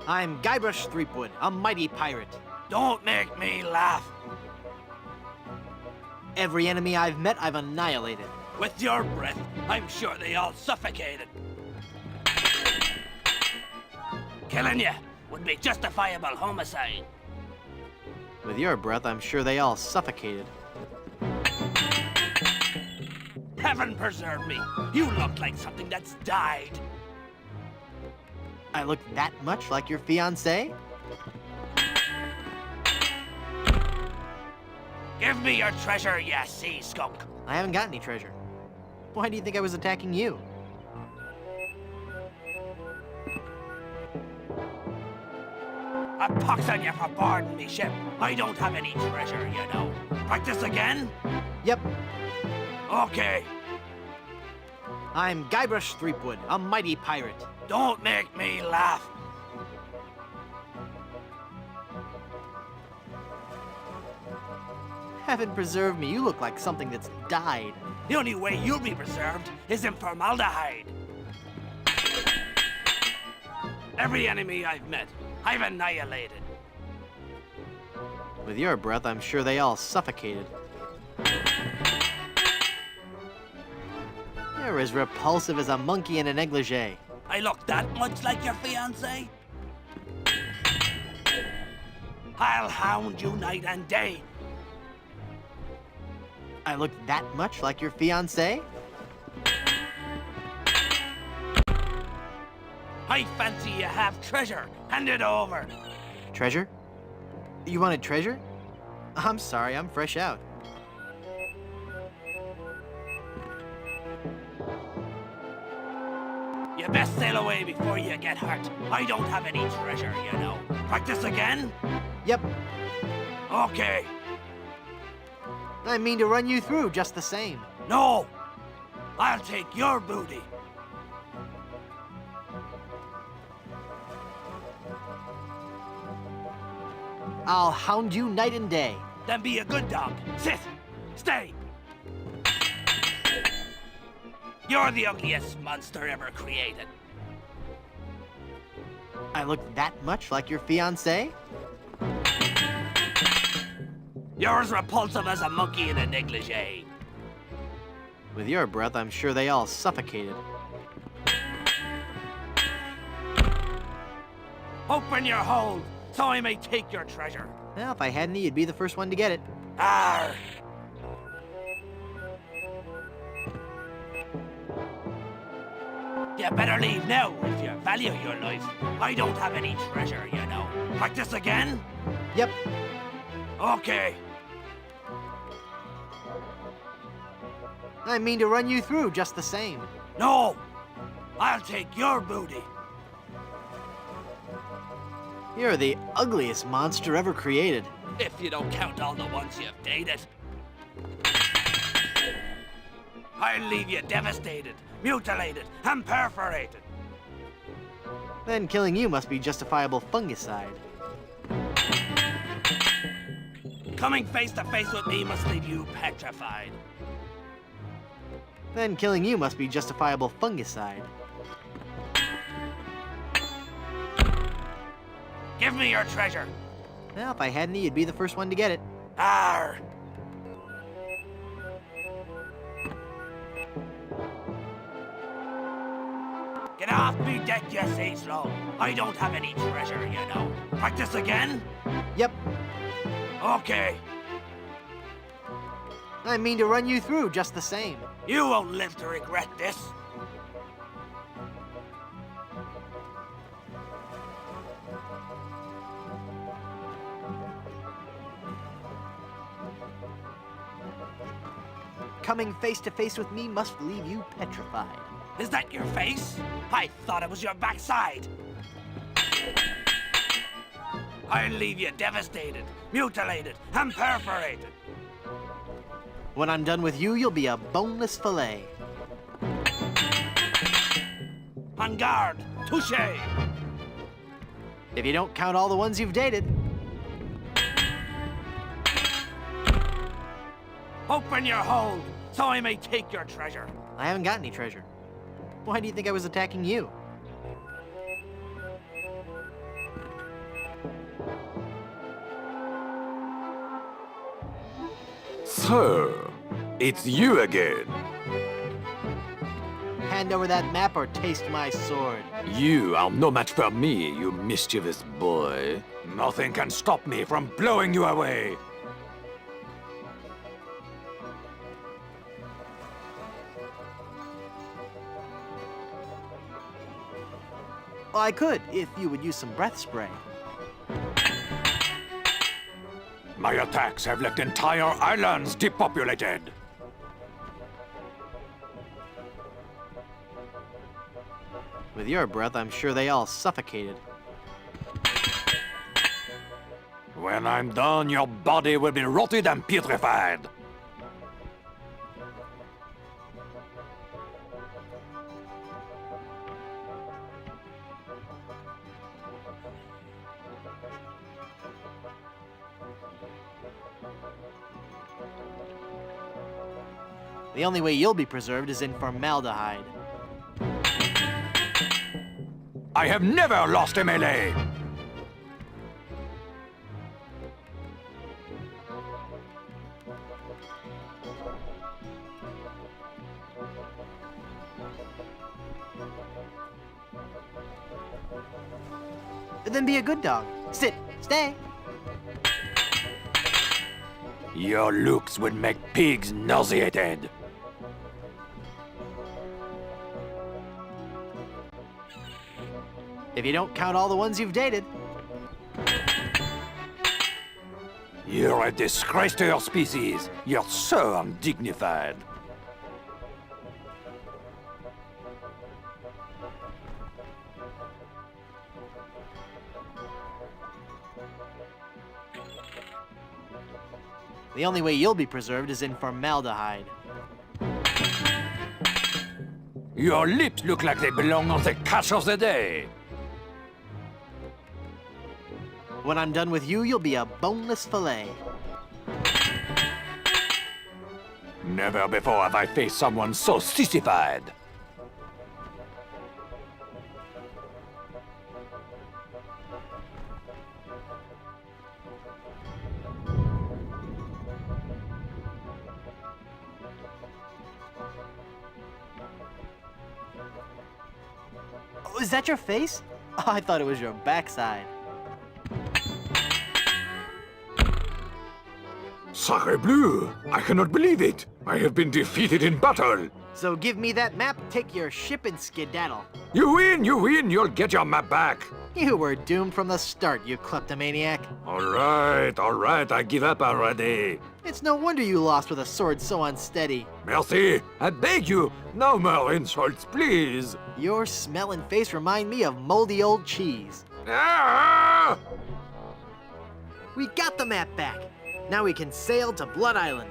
I'm Guybrush Threepwood, a mighty pirate. Don't make me laugh. Every enemy I've met, I've annihilated. With your breath, I'm sure they all suffocated. Killing you would be justifiable homicide. With your breath, I'm sure they all suffocated. Heaven preserve me. You look like something that's died. I look that much like your fiancé? Give me your treasure, you sea skunk. I haven't got any treasure. Why do you think I was attacking you? A pox on you for boarding me ship. I don't have any treasure, you know. Practice again? Yep, Okay. I'm Guybrush Threepwood, a mighty pirate. Don't make me laugh. Heaven preserve me, you look like something that's died. The only way you'll be preserved is in formaldehyde. Every enemy I've met, I've annihilated. With your breath, I'm sure they all suffocated. You're as repulsive as a monkey in a negligee. I look that much like your fiancé? I'll hound you night and day. I look that much like your fiancé? I fancy you have treasure. Hand it over. Treasure? You wanted treasure? I'm sorry, I'm fresh out. You best sail away before you get hurt. I don't have any treasure, you know. Practice again? Yep, Okay. I mean to run you through just the same. No! I'll take your booty. I'll hound you night and day. Then be a good dog. Sit. Stay. You're the ugliest monster ever created. I look that much like your fiancé? You're as repulsive as a monkey in a negligee. With your breath, I'm sure they all suffocated. Open your hole so I may take your treasure. Well, if I had any, you'd be the first one to get it. Arr! You better leave now if you value your life. I don't have any treasure, you know. Practice again? Yep, Okay. I mean to run you through just the same. No! I'll take your booty. You're the ugliest monster ever created. If you don't count all the ones you've dated. I'll leave you devastated, mutilated, and perforated. Then killing you must be justifiable fungicide. Coming face to face with me must leave you petrified. Then killing you must be justifiable fungicide. Give me your treasure. Well, if I had any, you'd be the first one to get it. Arr! Get off me deck, you sea slow. I don't have any treasure, you know. Practice again? Yep, Okay. I mean to run you through just the same. You won't live to regret this. coming face to face with me must leave you petrified. Is that your face? I thought it was your backside. I'll leave you devastated, mutilated, and perforated. When I'm done with you, you'll be a boneless fillet. En garde, touché. If you don't count all the ones you've dated. Open your hold, so I may take your treasure. I haven't got any treasure. Why do you think I was attacking you? So, it's you again. Hand over that map or taste my sword. You are no match for me, you mischievous boy. Nothing can stop me from blowing you away. Well, I could, if you would use some breath spray. My attacks have left entire islands depopulated. With your breath, I'm sure they all suffocated. When I'm done, your body will be rotted and putrefied. The only way you'll be preserved is in formaldehyde. I have never lost a melee. Then be a good dog. Sit, stay. Your looks would make pigs nauseated. If you don't count all the ones you've dated. You're a disgrace to your species. You're so undignified. The only way you'll be preserved is in formaldehyde. Your lips look like they belong on the catch of the day. When I'm done with you, you'll be a boneless fillet. Never before have I faced someone so sissified. Oh, is that your face? Oh, I thought it was your backside. Sacre bleu! I cannot believe it! I have been defeated in battle! So give me that map, take your ship and skedaddle. You win! You win! You'll get your map back! You were doomed from the start, you kleptomaniac. Alright, I give up already. It's no wonder you lost with a sword so unsteady. Merci! I beg you! No more insults, please! Your smell and face remind me of moldy old cheese. Ah! We got the map back. Now we can sail to Blood Island.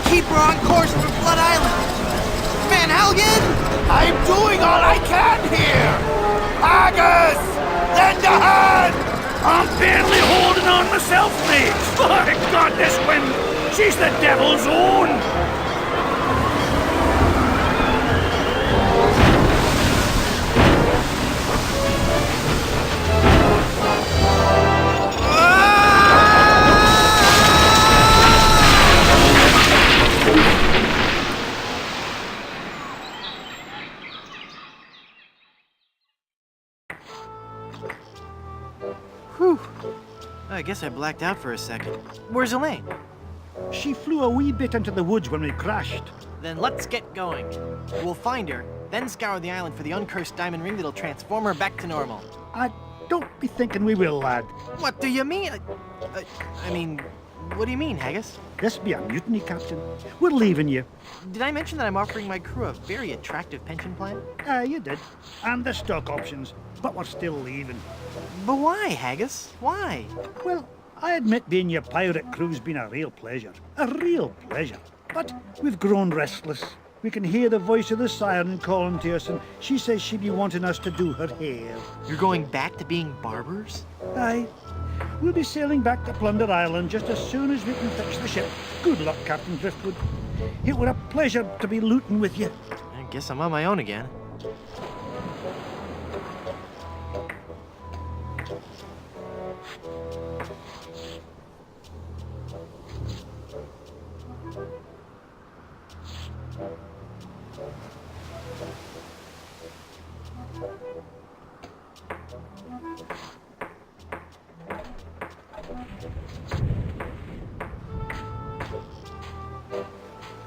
Keep her on course for Blood Island! Van Helgen! I'm doing all I can here! Argus! Lend a hand! I'm barely holding on myself, mate. My God, this wind! She's the devil's own! Whew. I guess I blacked out for a second. Where's Elaine? She flew a wee bit into the woods when we crashed. Then let's get going. We'll find her, then scour the island for the uncursed diamond ring that'll transform her back to normal. I don't be thinking we will, lad. What do you mean? I mean, what do you mean, Haggis? This be a mutiny, Captain. We're leaving you. Did I mention that I'm offering my crew a very attractive pension plan? You did. And the stock options. But we're still leaving. But why, Haggis? Why? Well, I admit being your pirate crew's been a real pleasure. A real pleasure. But we've grown restless. We can hear the voice of the siren calling to us, and she says she'd be wanting us to do her hair. You're going back to being barbers? Aye. We'll be sailing back to Plunder Island just as soon as we can fix the ship. Good luck, Captain Driftwood. It were a pleasure to be looting with you. I guess I'm on my own again.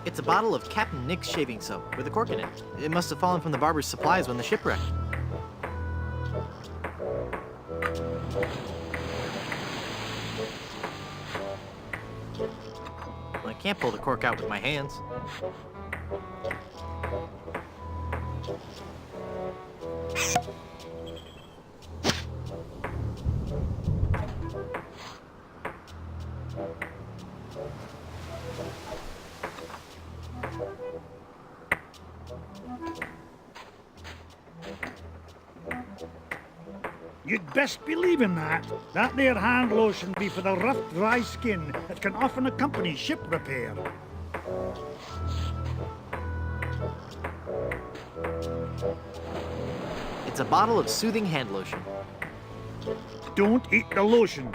It's a bottle of Captain Nick's shaving soap with a cork in it. It must have fallen from the barber's supplies when the ship wrecked. I can't pull the cork out with my hands. You'd best believe in that. That there hand lotion be for the rough, dry skin that can often accompany ship repair. It's a bottle of soothing hand lotion. Don't eat the lotion.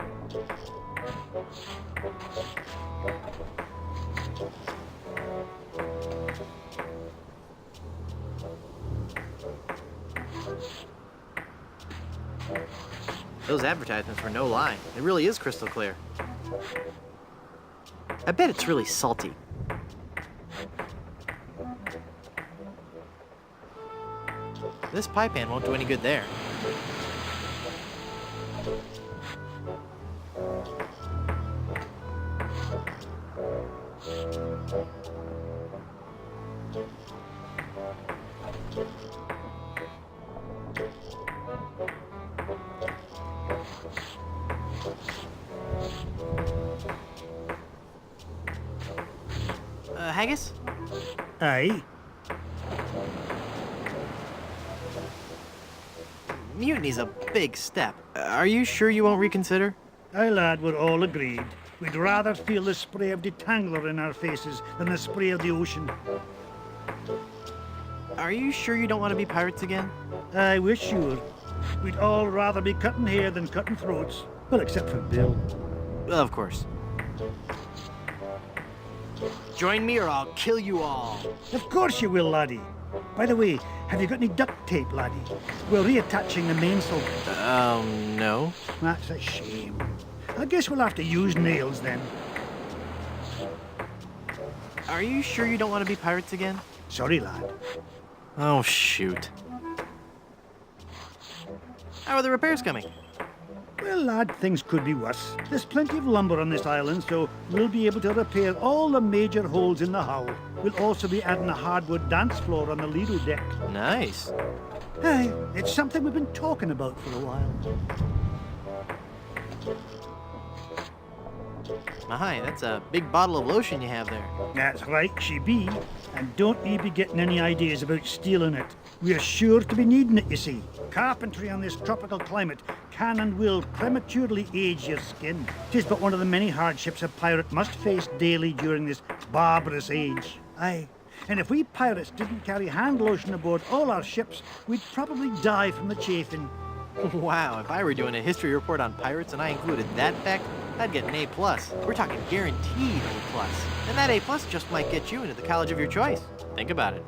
Those advertisements were no lie. It really is crystal clear. I bet it's really salty. This pie pan won't do any good there. Haggis? Aye. Mutiny's a big step. Are you sure you won't reconsider? Aye, lad, we're all agreed. We'd rather feel the spray of detangler in our faces than the spray of the ocean. Are you sure you don't want to be pirates again? Aye, we're sure. We'd all rather be cutting hair than cutting throats. Well, except for Bill. Of course. Join me or I'll kill you all. Of course you will, laddie. By the way, have you got any duct tape, laddie? We're reattaching the mainsail. No. That's a shame. I guess we'll have to use nails then. Are you sure you don't want to be pirates again? Sorry, lad. Oh, shoot. How are the repairs coming? Well, lad, things could be worse. There's plenty of lumber on this island, so we'll be able to repair all the major holes in the hull. We'll also be adding a hardwood dance floor on the Lido deck. Nice. Hey, it's something we've been talking about for a while. My, that's a big bottle of lotion you have there. That's right, she be. And don't ye be getting any ideas about stealing it. We're sure to be needing it, you see. Carpentry on this tropical climate can and will prematurely age your skin. 'Tis but one of the many hardships a pirate must face daily during this barbarous age. Aye, and if we pirates didn't carry hand lotion aboard all our ships, we'd probably die from the chafing. Wow, if I were doing a history report on pirates and I included that fact, I'd get an A+. We're talking guaranteed A+. And that A+ just might get you into the college of your choice. Think about it.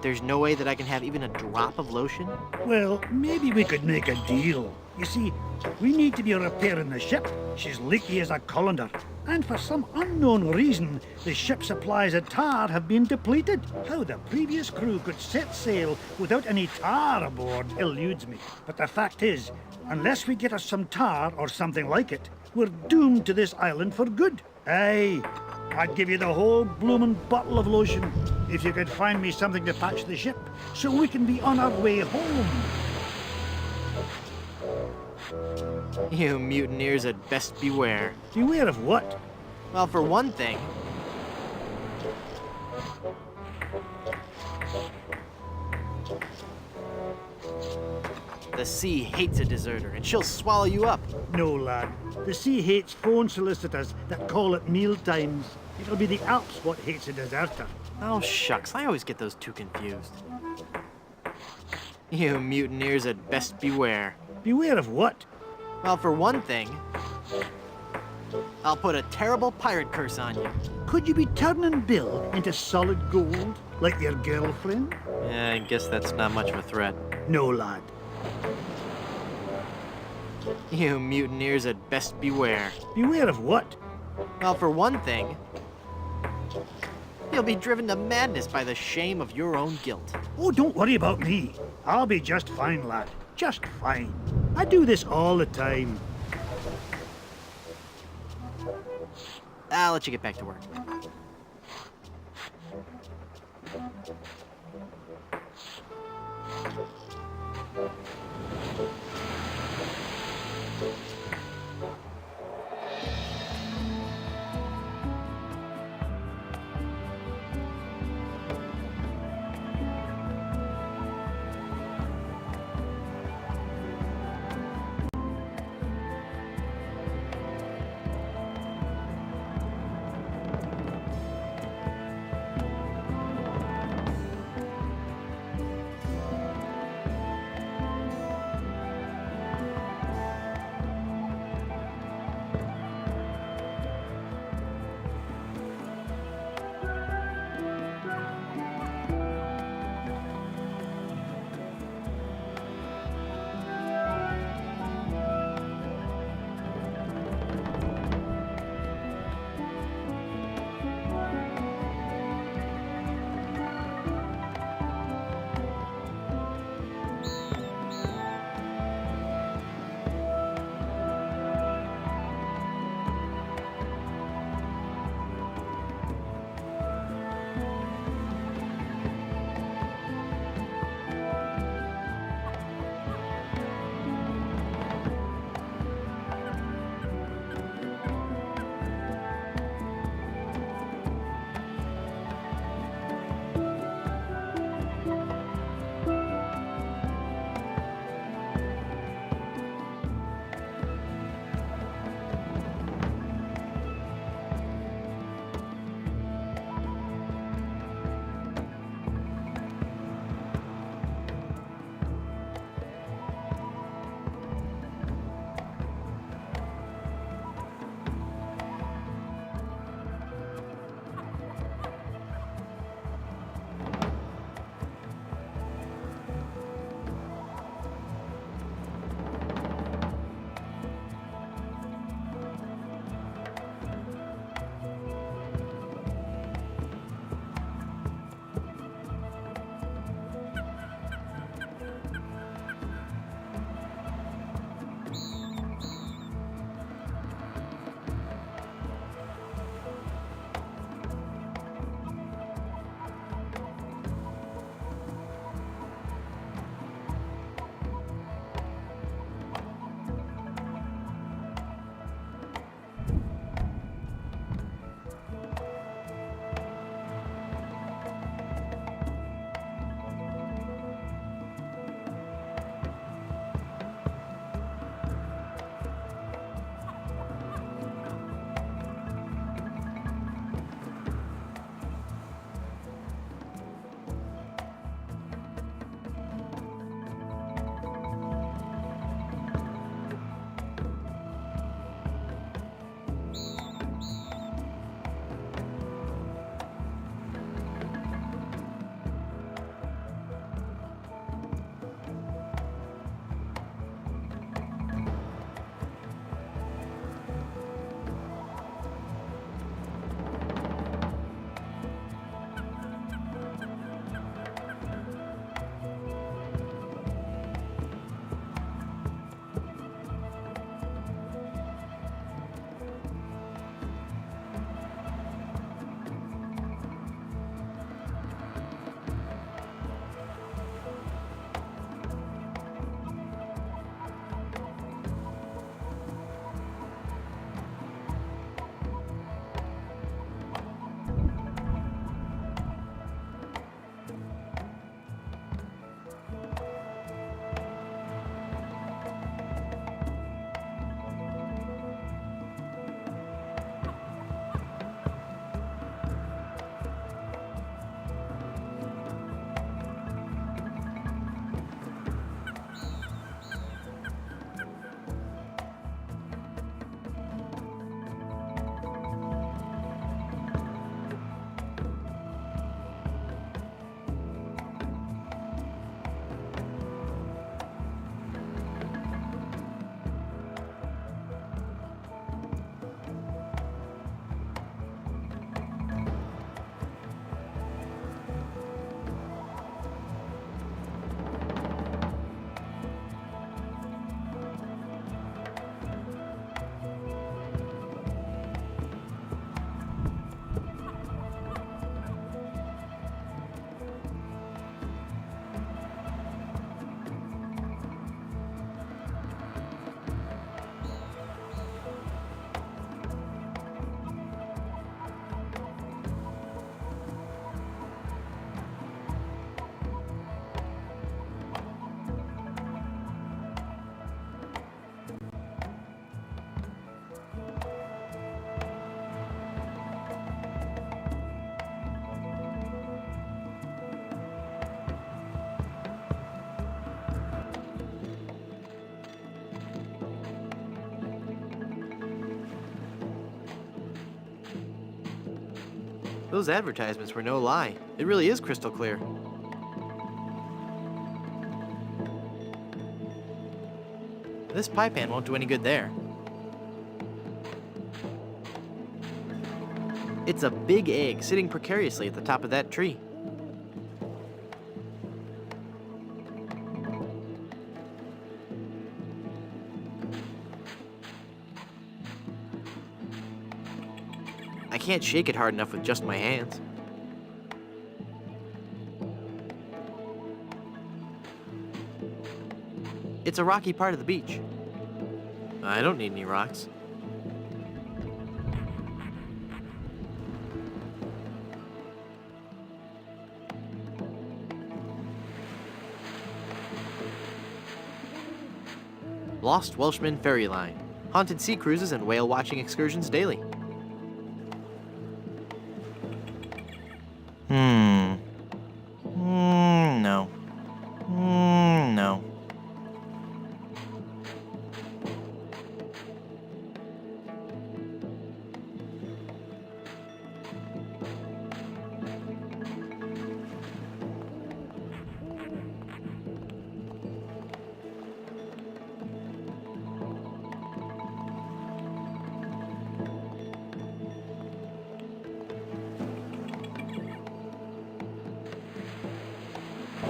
There's no way that I can have even a drop of lotion? Well, maybe we could make a deal. You see, we need to be repairing the ship. She's leaky as a colander. And for some unknown reason, the ship's supplies of tar have been depleted. How the previous crew could set sail without any tar aboard eludes me. But the fact is, unless we get us some tar or something like it, we're doomed to this island for good. Aye, I'd give you the whole bloomin' bottle of lotion if you could find me something to patch the ship so we can be on our way home. You mutineers had best beware. Beware of what? Well, for one thing, the sea hates a deserter, and she'll swallow you up. No, lad. The sea hates phone solicitors that call at meal times. It'll be the Alps what hates a deserter. Oh, shucks, I always get those two confused. You mutineers had best beware. Beware of what? Well, for one thing, I'll put a terrible pirate curse on you. Could you be turning Bill into solid gold, like your girlfriend? Yeah, I guess that's not much of a threat. No, lad. You mutineers had best beware. Beware of what? Well, for one thing, you'll be driven to madness by the shame of your own guilt. Oh, don't worry about me. I'll be just fine, lad. Just fine. I do this all the time. I'll let you get back to work. Those advertisements were no lie. It really is crystal clear. This pie pan won't do any good there. It's a big egg sitting precariously at the top of that tree. I can't shake it hard enough with just my hands. It's a rocky part of the beach. I don't need any rocks. Lost Welshman Ferry Line. Haunted sea cruises and whale watching excursions daily. No. No.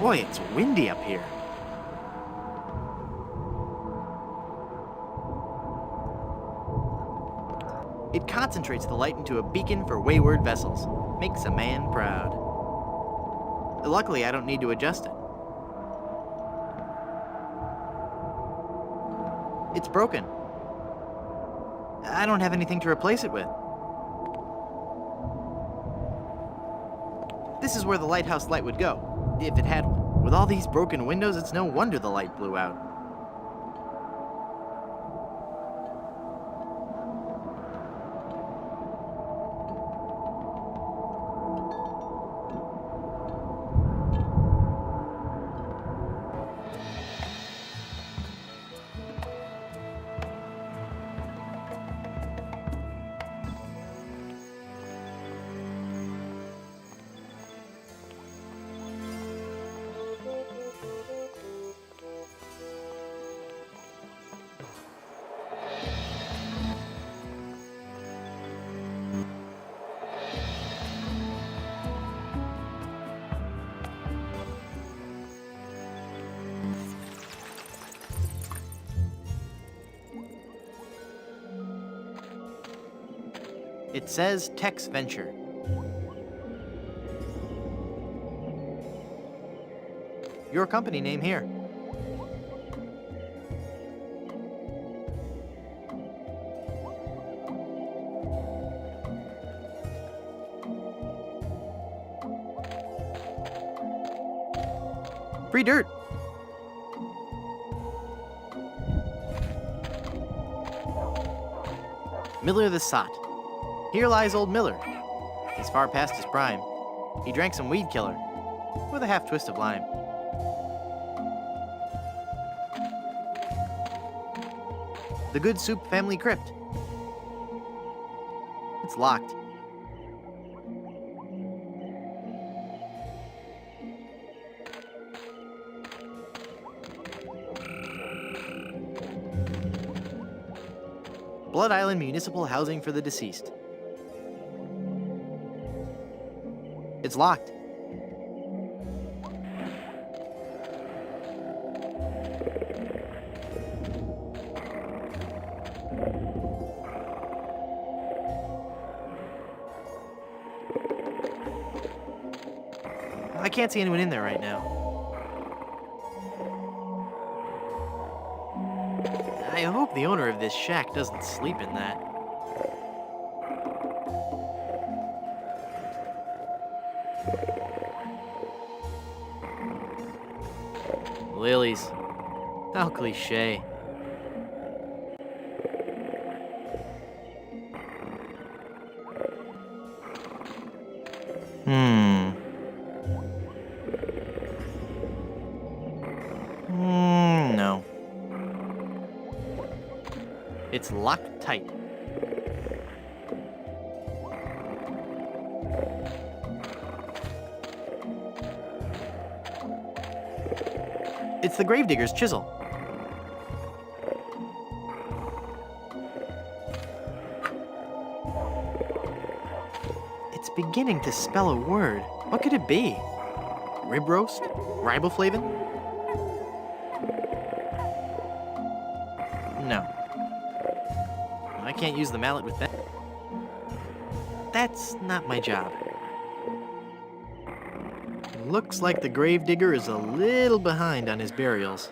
Boy, it's windy up here. It concentrates the light into a beacon for wayward vessels. Makes a man proud. Luckily, I don't need to adjust it. It's broken. I don't have anything to replace it with. This is where the lighthouse light would go, if it had one. With all these broken windows, it's no wonder the light blew out. It says Tex Venture. Your company name here. Free dirt. Miller the Sot. Here lies old Miller. He's far past his prime. He drank some weed killer with a half twist of lime. The Good Soup family crypt. It's locked. Blood Island Municipal Housing for the Deceased. It's locked. I can't see anyone in there right now. I hope the owner of this shack doesn't sleep in that. Lilies. How cliche. No. It's locked tight. It's the gravedigger's chisel. It's beginning to spell a word. What could it be? Rib roast? Riboflavin? No. I can't use the mallet with that. That's not my job. Looks like the gravedigger is a little behind on his burials.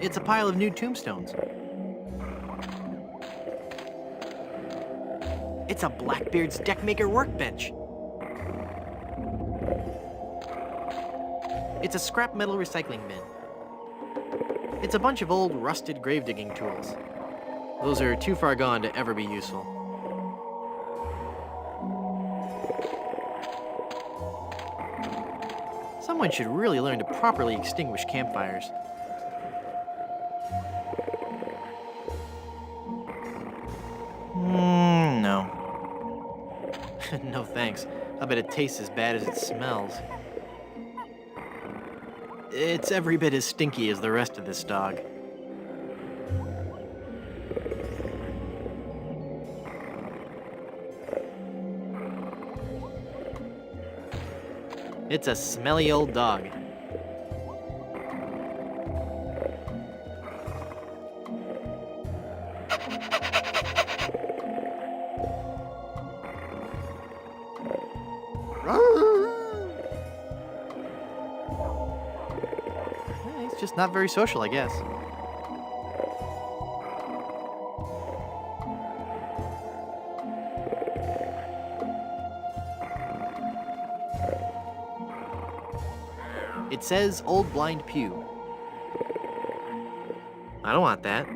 It's a pile of new tombstones. It's a Blackbeard's Deckmaker workbench. It's a scrap metal recycling bin. It's a bunch of old rusted grave digging tools. Those are too far gone to ever be useful. Someone should really learn to properly extinguish campfires. No. No thanks. I bet it tastes as bad as it smells. It's every bit as stinky as the rest of this dog. It's a smelly old dog. He's just not very social, I guess. It says Old Blind Pew. I don't want that.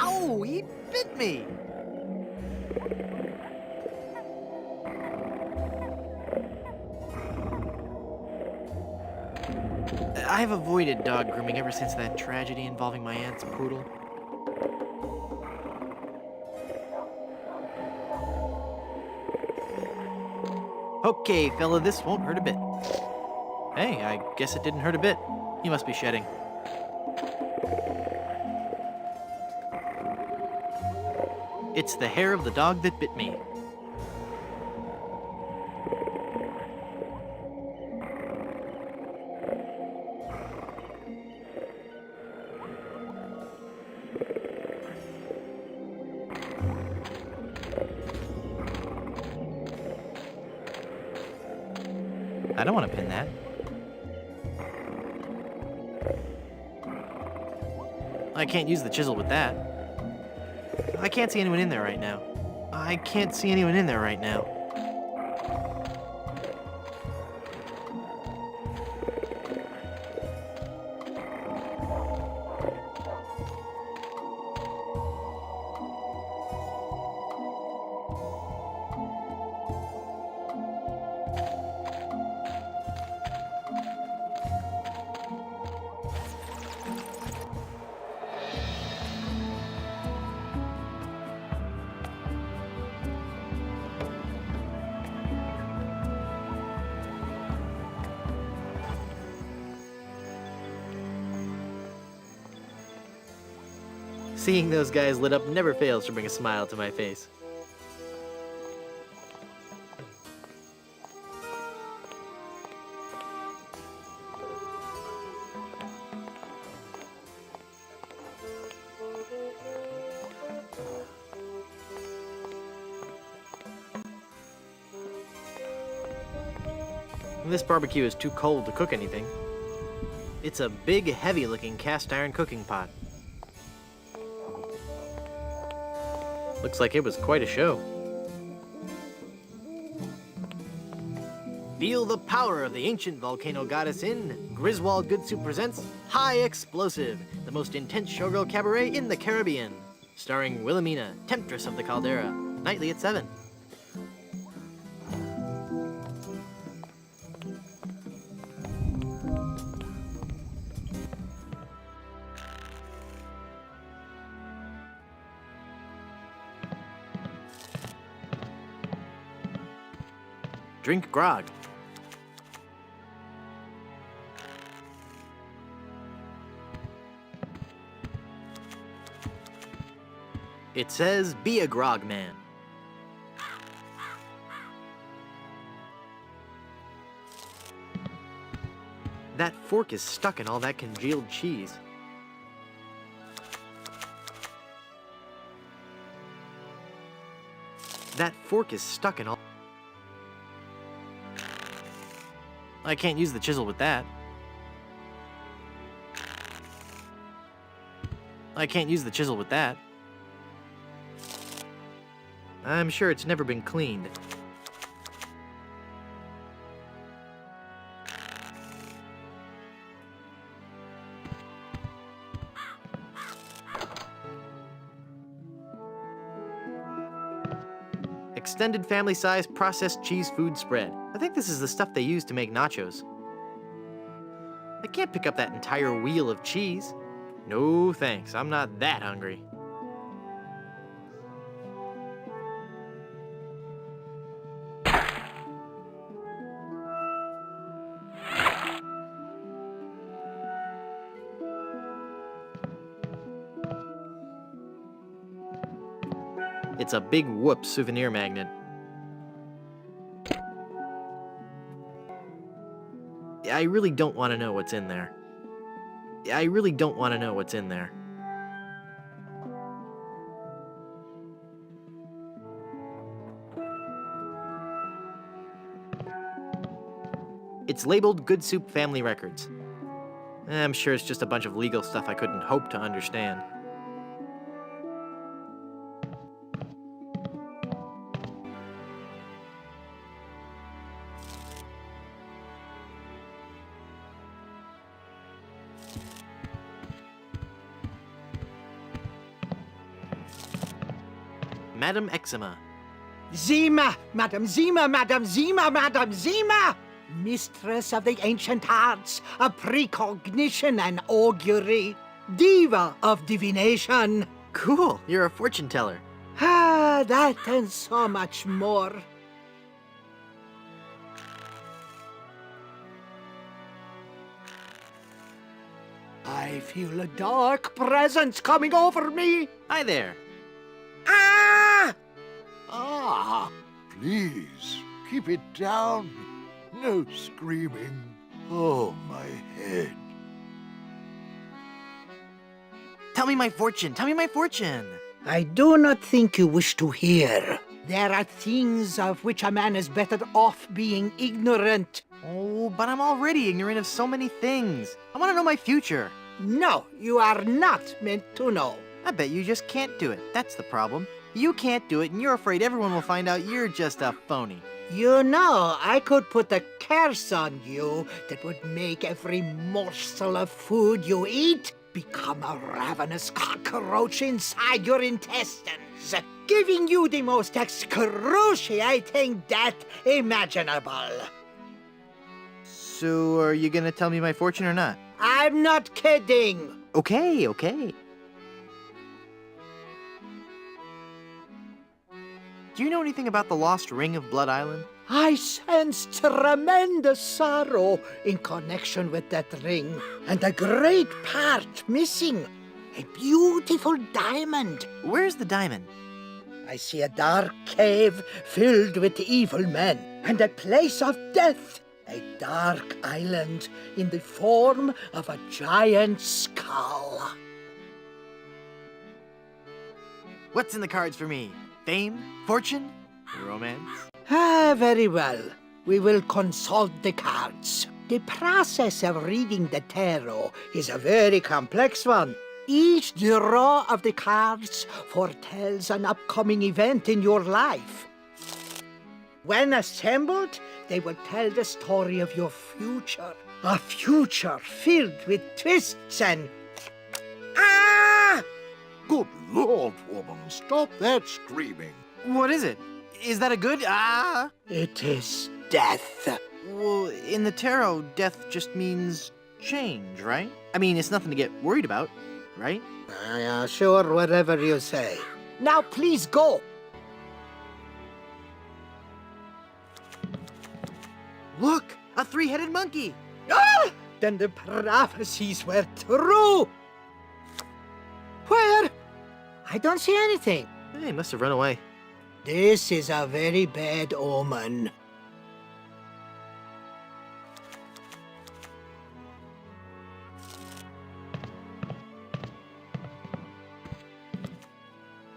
Ow! He bit me! I've avoided dog grooming ever since that tragedy involving my aunt's poodle. Okay, fella, this won't hurt a bit. Hey, I guess it didn't hurt a bit. He must be shedding. It's the hair of the dog that bit me. I don't want to pin that. I can't use the chisel with that. I can't see anyone in there right now. I can't see anyone in there right now. Seeing those guys lit up never fails to bring a smile to my face. This barbecue is too cold to cook anything. It's a big, heavy-looking cast iron cooking pot. Looks like it was quite a show. Feel the power of the ancient volcano goddess in Griswold Good Soup presents High Explosive, the most intense showgirl cabaret in the Caribbean. starring Wilhelmina, Temptress of the Caldera, nightly at 7. Drink grog. It says, be a grog man. That fork is stuck in all that congealed cheese. That fork is stuck in all... I can't use the chisel with that. I can't use the chisel with that. I'm sure it's never been cleaned. Extended family-size processed cheese food spread. I think this is the stuff they use to make nachos. I can't pick up that entire wheel of cheese. No thanks, I'm not that hungry. It's a big whoop souvenir magnet. I really don't want to know what's in there. I really don't want to know what's in there. It's labeled Good Soup Family Records. I'm sure it's just a bunch of legal stuff I couldn't hope to understand. Madam Eczema. Zima, Madam Zima, Madam Zima, Madam Zima! Mistress of the ancient arts, of precognition and augury, diva of divination. Cool, you're a fortune teller. Ah, that and so much more. I feel a dark presence coming over me. Hi there. Ah! Ah, please, keep it down. No screaming. Oh, my head. Tell me my fortune, tell me my fortune. I do not think you wish to hear. There are things of which a man is better off being ignorant. Oh, but I'm already ignorant of so many things. I want to know my future. No, you are not meant to know. I bet you just can't do it. That's the problem. You can't do it, and you're afraid everyone will find out you're just a phony. You know, I could put a curse on you that would make every morsel of food you eat become a ravenous cockroach inside your intestines, giving you the most excruciating death imaginable. So, are you gonna tell me my fortune or not? I'm not kidding. Okay, okay. Do you know anything about the lost ring of Blood Island? I sense tremendous sorrow in connection with that ring, and a great part missing. A beautiful diamond. Where's the diamond? I see a dark cave filled with evil men, and a place of death. A dark island in the form of a giant skull. What's in the cards for me? Fame? Fortune? Romance? Ah, very well. We will consult the cards. The process of reading the tarot is a very complex one. Each draw of the cards foretells an upcoming event in your life. When assembled, they will tell the story of your future. A future filled with twists and... Ah! Good Lord, woman, stop that screaming. What is it? Is that a good? It is death. Well, in the tarot, death just means change, right? I mean, it's nothing to get worried about, right? Sure, whatever you say. Now, please go. Look, a three-headed monkey. Then the prophecies were true. Where? I don't see anything. He must have run away. This is a very bad omen.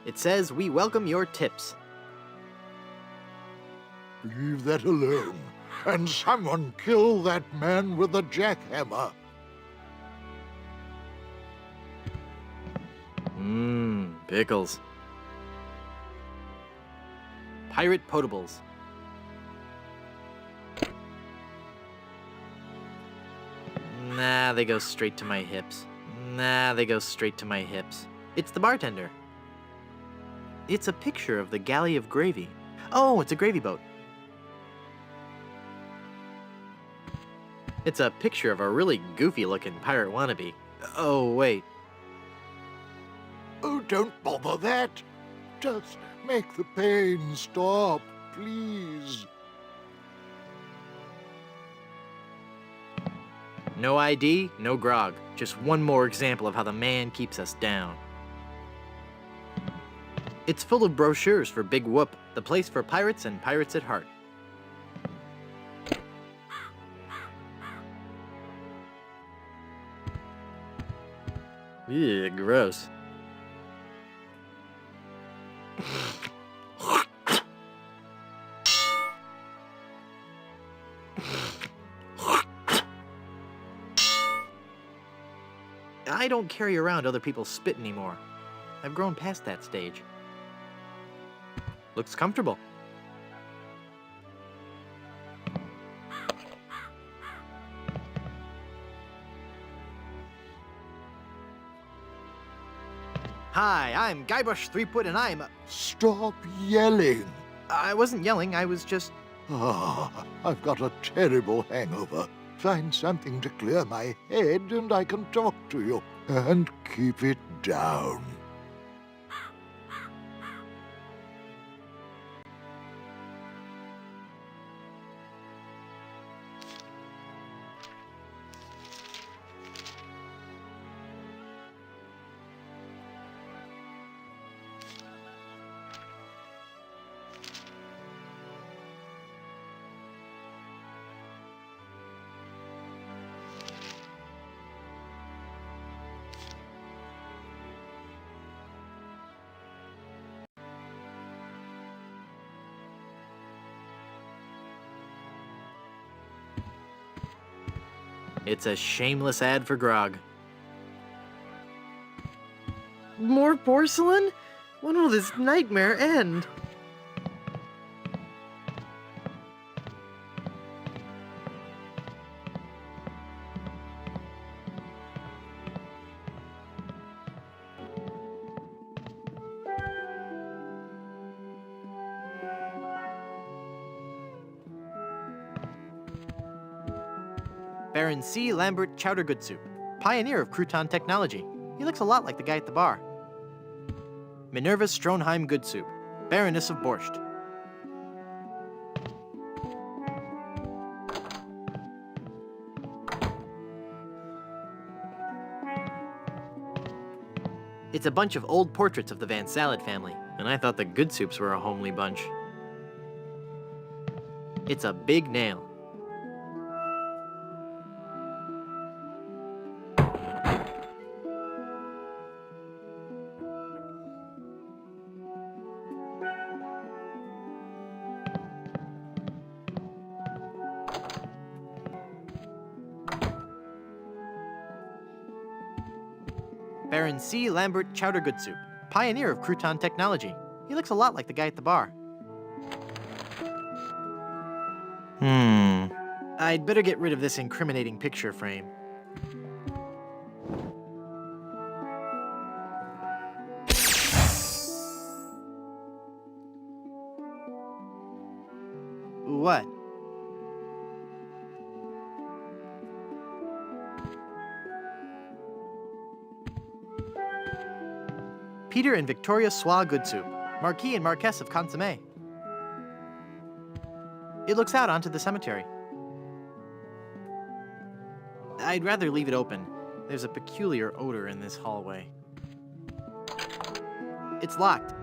It says, we welcome your tips. Leave that alone. And someone kill that man with the jackhammer. Pickles. Pirate potables. Nah, they go straight to my hips. It's the bartender. It's a picture of the galley of gravy. Oh, it's a gravy boat. It's a picture of a really goofy-looking pirate wannabe. Oh, wait. Oh, don't bother that. Just make the pain stop, please. No ID, no grog. Just one more example of how the man keeps us down. It's full of brochures for Big Whoop, the place for pirates and pirates at heart. Ew, gross. I don't carry around other people's spit anymore. I've grown past that stage. Looks comfortable. Hi, I'm Guybrush Threepwood, and I'm... Stop yelling. I wasn't yelling, I was just... I've got a terrible hangover. Find something to clear my head and I can talk to you. And keep it down. It's a shameless ad for grog. More porcelain? When will this nightmare end? Baron C. Lambert Chowdergood Soup, pioneer of crouton technology. He looks a lot like the guy at the bar. Minerva Stronheim Good Soup, Baroness of Borscht. It's a bunch of old portraits of the Van Salad family, and I thought the Good Soups were a homely bunch. It's a big nail. Baron C. Lambert Chowdergood Soup, pioneer of crouton technology. He looks a lot like the guy at the bar. I'd better get rid of this incriminating picture frame. What? Peter and Victoria Sois Goodsoup, Marquis and Marquess of Consommé. It looks out onto the cemetery. I'd rather leave it open. There's a peculiar odor in this hallway. It's locked.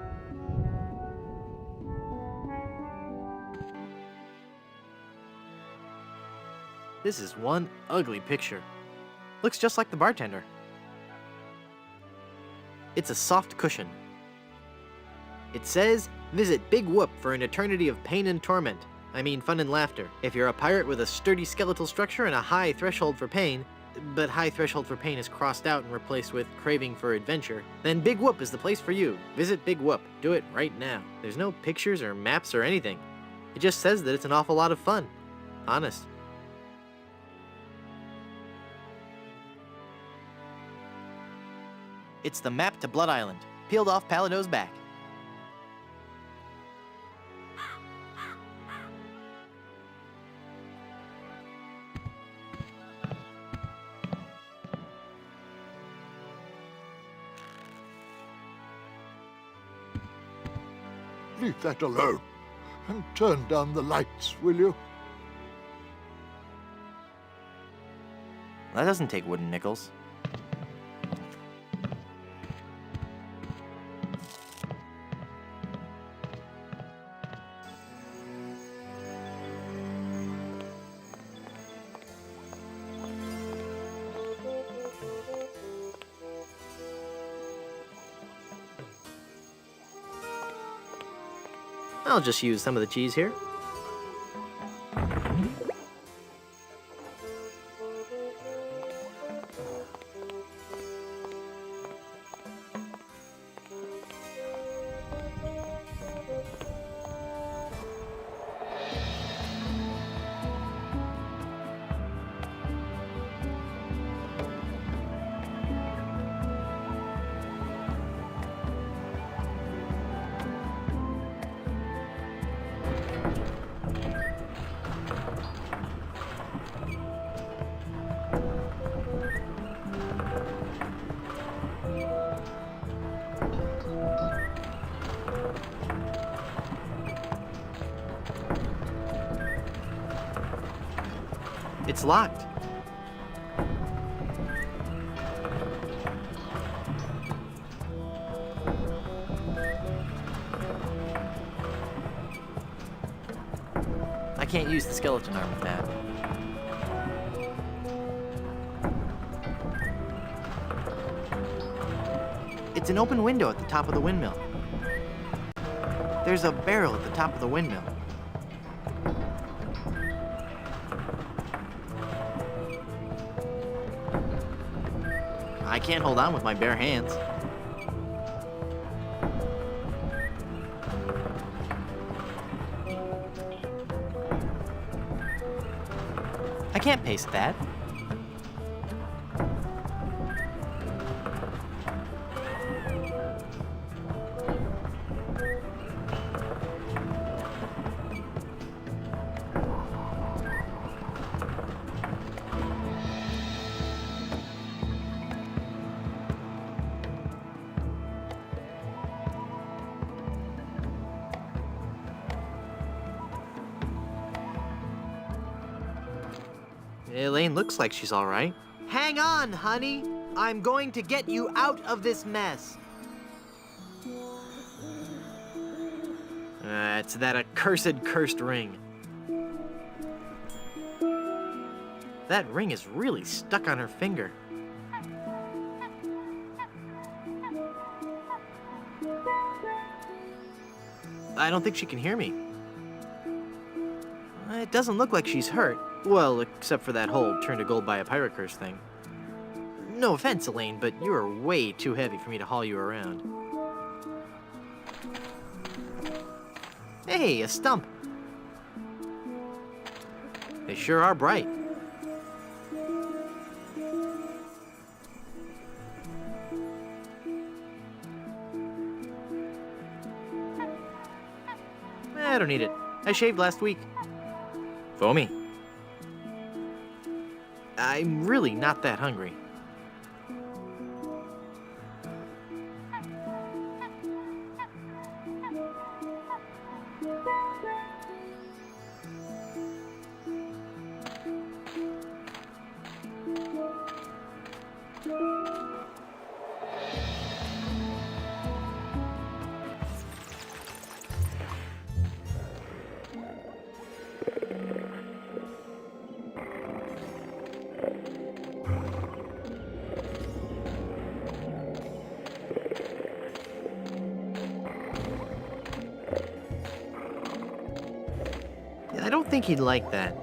This is one ugly picture. Looks just like the bartender. It's a soft cushion. It says, visit Big Whoop for an eternity of pain and torment. I mean fun and laughter. If you're a pirate with a sturdy skeletal structure and a high threshold for pain, but high threshold for pain is crossed out and replaced with craving for adventure, then Big Whoop is the place for you. Visit Big Whoop. Do it right now. There's no pictures or maps or anything. It just says that it's an awful lot of fun. Honest. It's the map to Blood Island, peeled off Palado's back. Leave that alone, and turn down the lights, will you? That doesn't take wooden nickels. I'll just use some of the cheese here. It's locked. I can't use the skeleton arm with that. It's an open window at the top of the windmill. There's a barrel at the top of the windmill. I can't hold on with my bare hands. I can't paste that. Elaine looks like she's all right. Hang on, honey. I'm going to get you out of this mess. It's that accursed cursed ring. That ring is really stuck on her finger. I don't think she can hear me. It doesn't look like she's hurt. Well, except for that whole turn to gold by a pirate curse thing. No offense, Elaine, but you are way too heavy for me to haul you around. Hey, a stump. They sure are bright. I don't need it. I shaved last week. Foamy. I'm really not that hungry. I don't think he'd like that.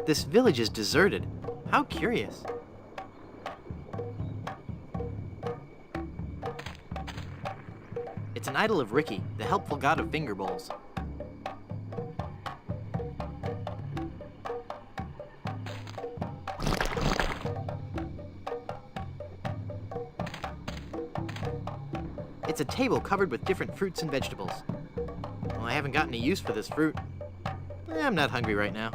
This village is deserted. How curious. It's an idol of Ricky, the helpful god of finger bowls. It's a table covered with different fruits and vegetables. Well, I haven't got any use for this fruit. I'm not hungry right now.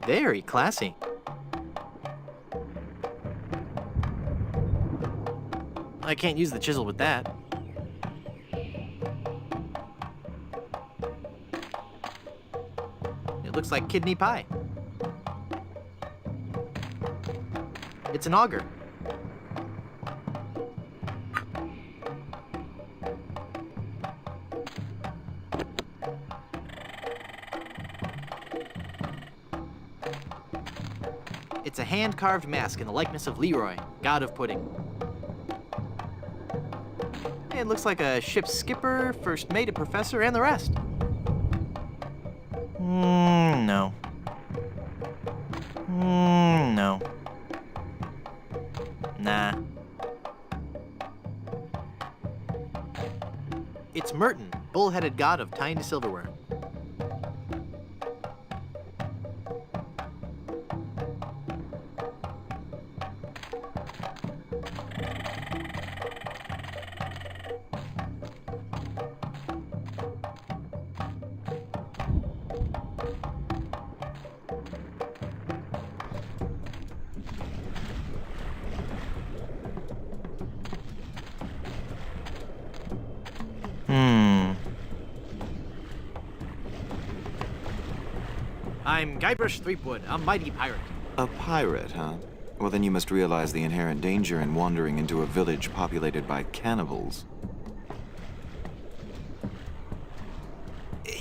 Very classy. I can't use the chisel with that. It looks like kidney pie. It's an auger. It's a hand-carved mask in the likeness of Leroy, god of pudding. It looks like a ship's skipper, first mate, a professor, and the rest. No. No. Nah. It's Merton, bull-headed god of tiny silverware. I'm Guybrush Threepwood, a mighty pirate. A pirate, huh? Well, then you must realize the inherent danger in wandering into a village populated by cannibals.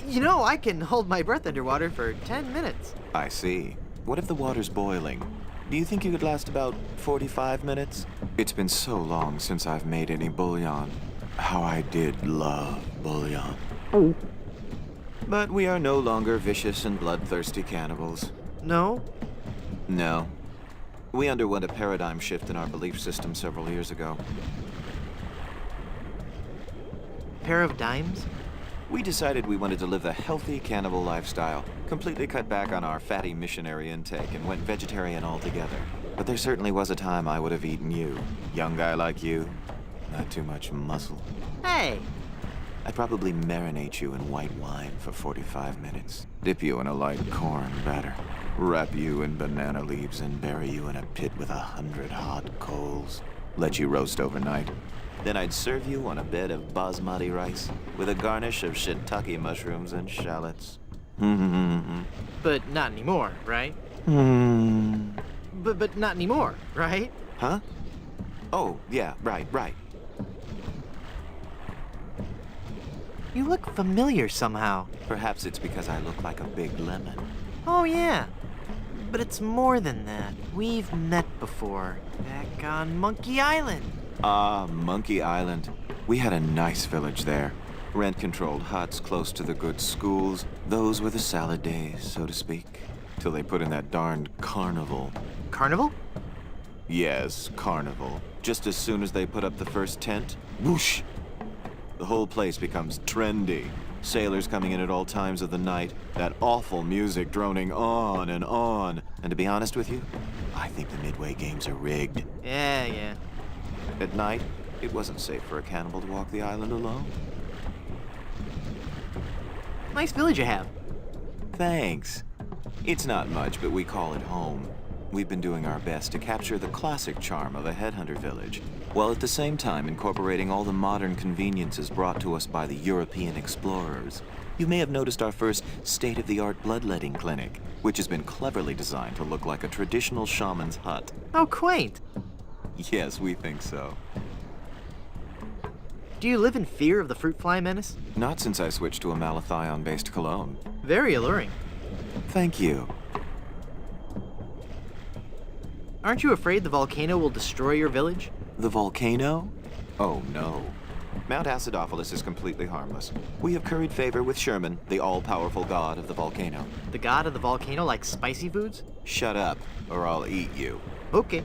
You know, I can hold my breath underwater for 10 minutes. I see. What if the water's boiling? Do you think you could last about 45 minutes? It's been so long since I've made any bouillon. How I did love bouillon. But we are no longer vicious and bloodthirsty cannibals. No? No. We underwent a paradigm shift in our belief system several years ago. Pair of dimes? We decided we wanted to live a healthy cannibal lifestyle, completely cut back on our fatty missionary intake, and went vegetarian altogether. But there certainly was a time I would have eaten you. Young guy like you, not too much muscle. Hey! I'd probably marinate you in white wine for 45 minutes, dip you in a light corn batter, wrap you in banana leaves and bury you in a pit with 100 hot coals, let you roast overnight. Then I'd serve you on a bed of basmati rice with a garnish of shiitake mushrooms and shallots. But not anymore, right? But not anymore, right? Huh? Oh, yeah, right. You look familiar somehow. Perhaps it's because I look like a big lemon. Oh, yeah. But it's more than that. We've met before, back on Monkey Island. Ah, Monkey Island. We had a nice village there. Rent-controlled huts close to the good schools. Those were the salad days, so to speak. Till they put in that darned carnival. Carnival? Yes, carnival. Just as soon as they put up the first tent, whoosh! The whole place becomes trendy. Sailors coming in at all times of the night, that awful music droning on and on. And to be honest with you, I think the Midway games are rigged. Yeah. At night, it wasn't safe for a cannibal to walk the island alone. Nice village you have. Thanks. It's not much, but we call it home. We've been doing our best to capture the classic charm of a headhunter village, while at the same time incorporating all the modern conveniences brought to us by the European explorers. You may have noticed our first state-of-the-art bloodletting clinic, which has been cleverly designed to look like a traditional shaman's hut. How quaint. Yes, we think so. Do you live in fear of the fruit fly menace? Not since I switched to a malathion-based cologne. Very alluring. Thank you. Aren't you afraid the volcano will destroy your village? The volcano? Oh, no. Mount Acidophilus is completely harmless. We have curried favor with Sherman, the all-powerful god of the volcano. The god of the volcano likes spicy foods? Shut up, or I'll eat you. Okay.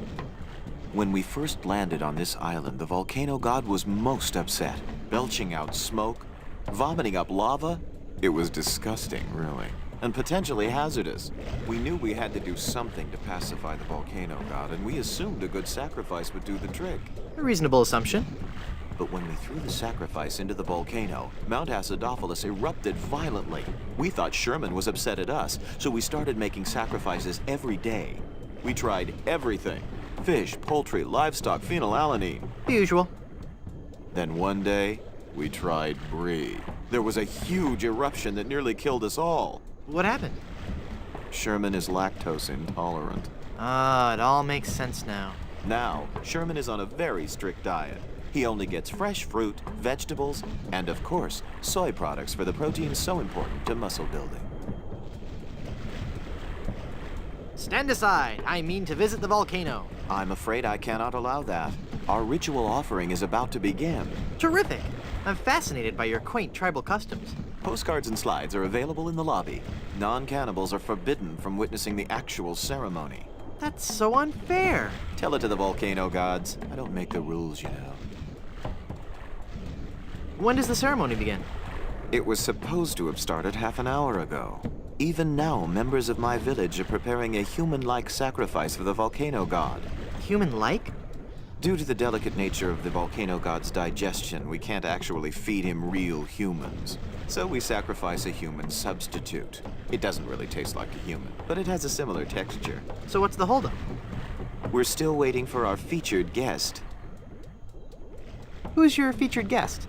When we first landed on this island, the volcano god was most upset, belching out smoke, vomiting up lava. It was disgusting, really, and potentially hazardous. We knew we had to do something to pacify the volcano god, and we assumed a good sacrifice would do the trick. A reasonable assumption. But when we threw the sacrifice into the volcano, Mount Acidophilus erupted violently. We thought Sherman was upset at us, so we started making sacrifices every day. We tried everything. Fish, poultry, livestock, phenylalanine. The usual. Then one day, we tried brie. There was a huge eruption that nearly killed us all. What happened? Sherman is lactose intolerant. Ah, it all makes sense now. Now, Sherman is on a very strict diet. He only gets fresh fruit, vegetables, and of course, soy products for the proteins so important to muscle building. Stand aside. I mean to visit the volcano. I'm afraid I cannot allow that. Our ritual offering is about to begin. Terrific. I'm fascinated by your quaint tribal customs. Postcards and slides are available in the lobby. Non-cannibals are forbidden from witnessing the actual ceremony. That's so unfair. Tell it to the volcano gods. I don't make the rules, you know. When does the ceremony begin? It was supposed to have started half an hour ago. Even now, members of my village are preparing a human-like sacrifice for the volcano god. Human-like? Due to the delicate nature of the volcano god's digestion, we can't actually feed him real humans. So we sacrifice a human substitute. It doesn't really taste like a human, but it has a similar texture. So what's the holdup? We're still waiting for our featured guest. Who's your featured guest?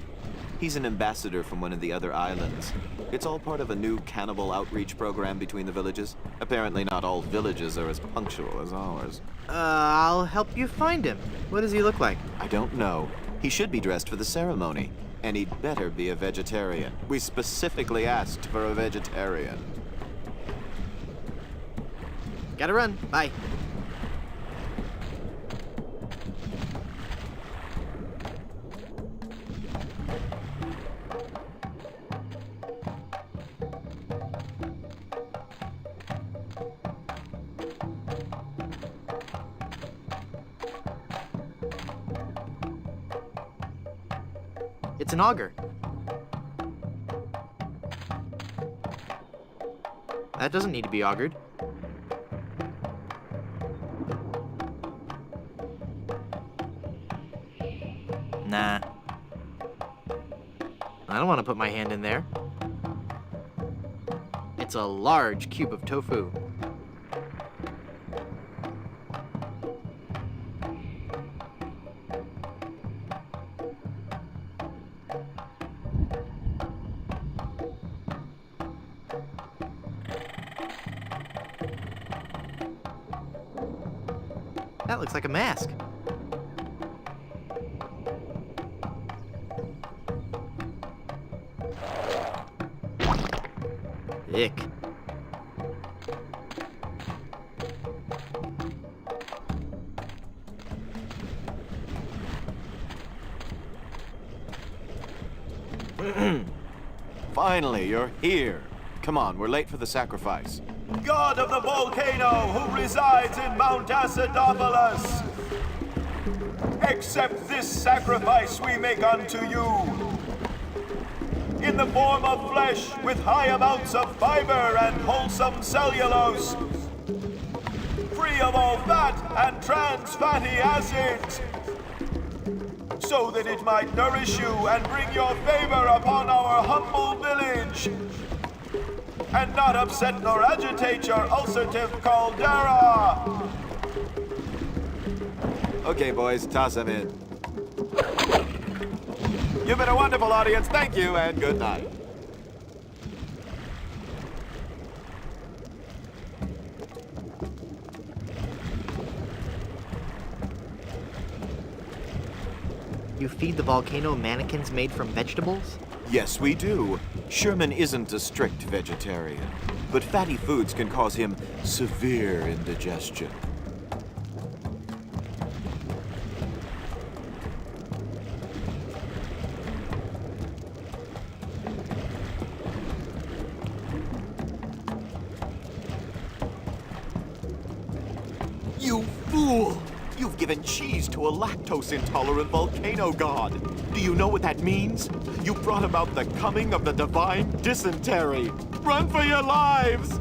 He's an ambassador from one of the other islands. It's all part of a new cannibal outreach program between the villages. Apparently not all villages are as punctual as ours. I'll help you find him. What does he look like? I don't know. He should be dressed for the ceremony. And he'd better be a vegetarian. We specifically asked for a vegetarian. Gotta run. Bye. It's an auger. That doesn't need to be augured. Nah. I don't want to put my hand in there. It's a large cube of tofu. That looks like a mask. Ick. Finally, you're here. Come on, we're late for the sacrifice. God of the volcano who resides in Mount Acidophilus, accept this sacrifice we make unto you. In the form of flesh with high amounts of fiber and wholesome cellulose, free of all fat and trans fatty acids, so that it might nourish you and bring your favor upon our humble village, and not upset nor agitate your ulcerative caldera. Okay, boys, toss him in. You've been a wonderful audience. Thank you, and good night. You feed the volcano mannequins made from vegetables? Yes, we do. Sherman isn't a strict vegetarian, but fatty foods can cause him severe indigestion. You fool! You've given cheese to a lactose-intolerant volcano god. Do you know what that means? You brought about the coming of the divine dysentery. Run for your lives!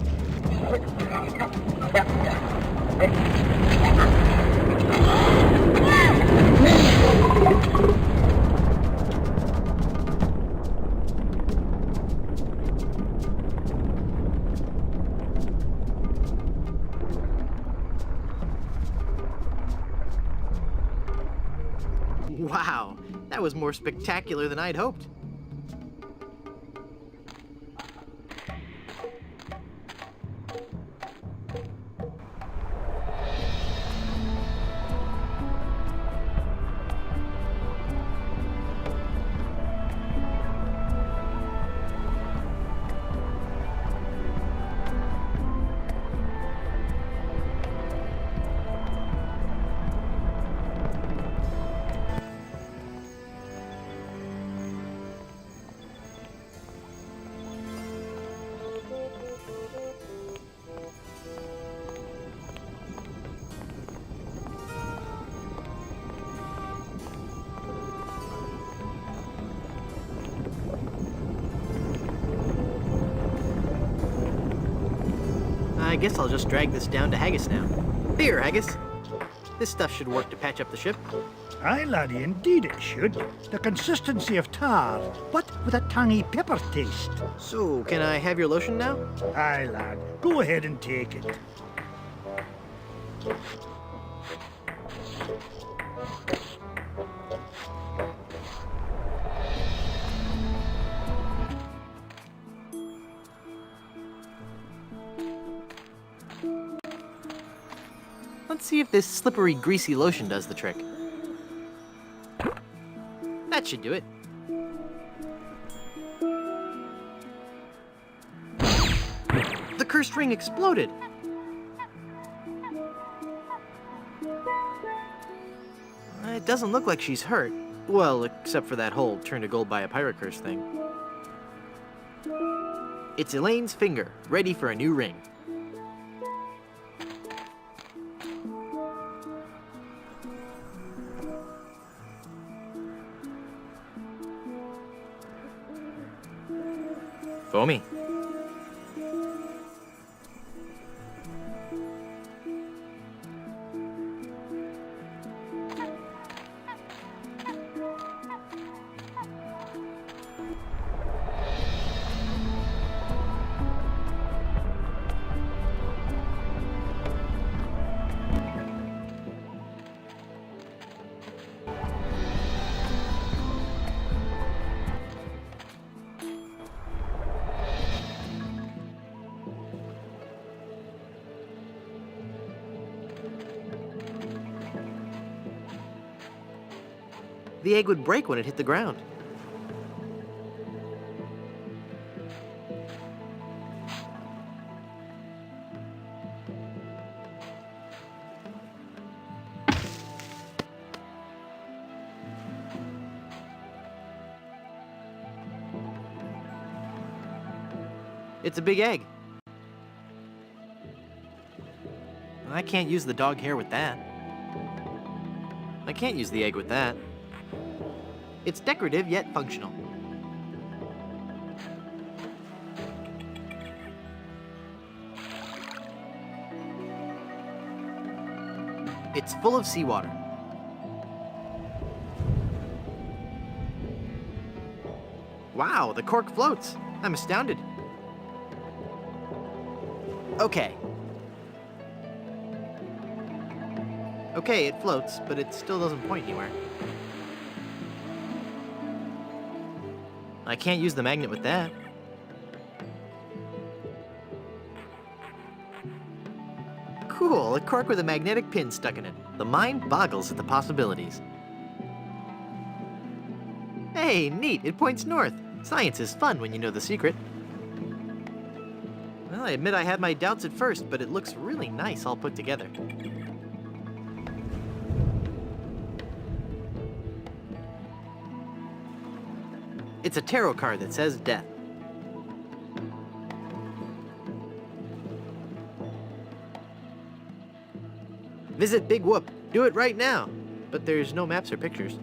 Wow, that was more spectacular than I'd hoped. I guess I'll just drag this down to Haggis now. Here, Haggis. This stuff should work to patch up the ship. Aye, laddie, indeed it should. The consistency of tar, but with a tangy pepper taste. So, can I have your lotion now? Aye, lad. Go ahead and take it. Let's see if this slippery, greasy lotion does the trick. That should do it. The cursed ring exploded. It doesn't look like she's hurt. Well, except for that whole turn to gold by a pirate curse thing. It's Elaine's finger, ready for a new ring. Foamy. The egg would break when it hit the ground. It's a big egg. I can't use the dog hair with that. I can't use the egg with that. It's decorative yet functional. It's full of seawater. Wow, the cork floats. I'm astounded. Okay. Okay, it floats, but it still doesn't point anywhere. I can't use the magnet with that. Cool, a cork with a magnetic pin stuck in it. The mind boggles at the possibilities. Hey, neat, it points north. Science is fun when you know the secret. Well, I admit I had my doubts at first, but it looks really nice all put together. It's a tarot card that says death. Visit Big Whoop. Do it right now. But there's no maps or pictures.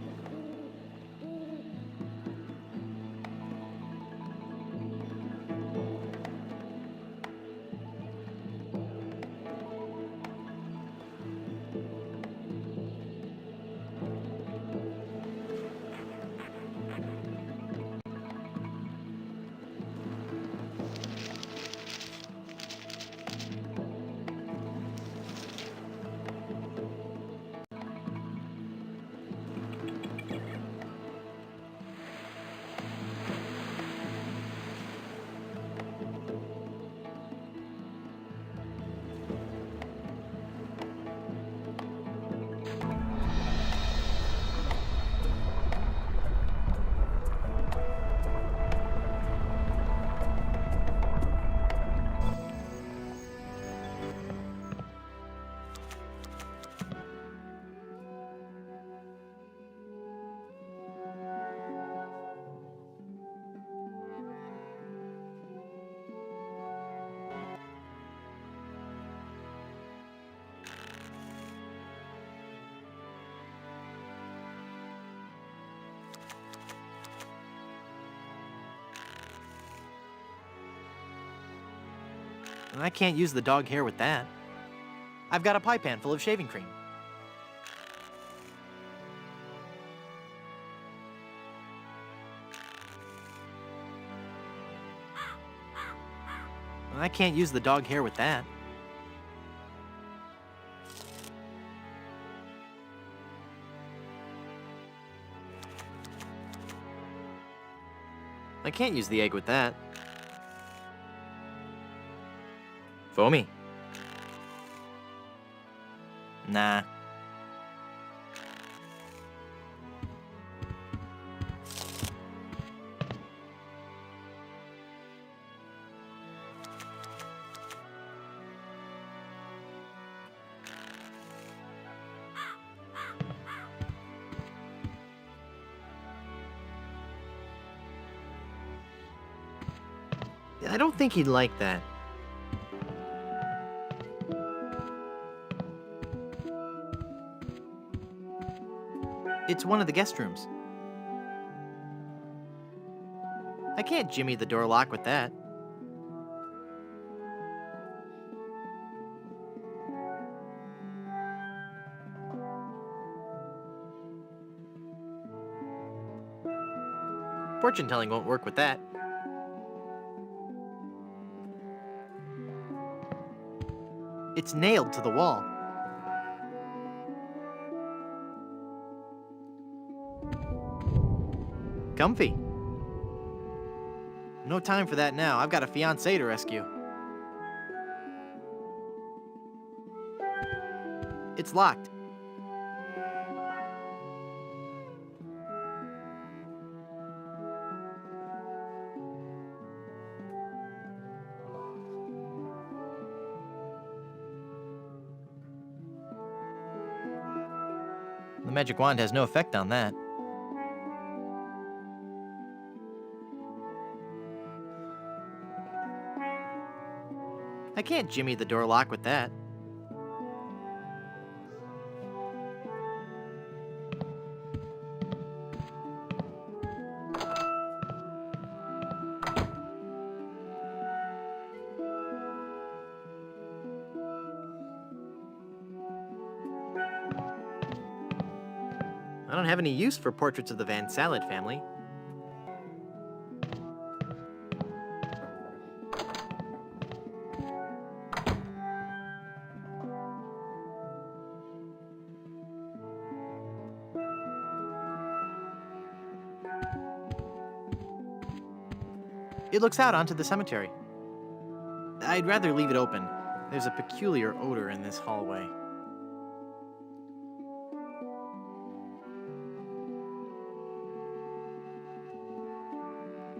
I can't use the dog hair with that. I've got a pie pan full of shaving cream. I can't use the dog hair with that. I can't use the egg with that. Foamy. Nah. I don't think he'd like that. It's one of the guest rooms. I can't jimmy the door lock with that. Fortune telling won't work with that. It's nailed to the wall. Comfy. No time for that now. I've got a fiancé to rescue. It's locked. The magic wand has no effect on that. I can't jimmy the door lock with that. don't have any use for portraits of the Van Salad family. It looks out onto the cemetery. I'd rather leave it open. There's a peculiar odor in this hallway.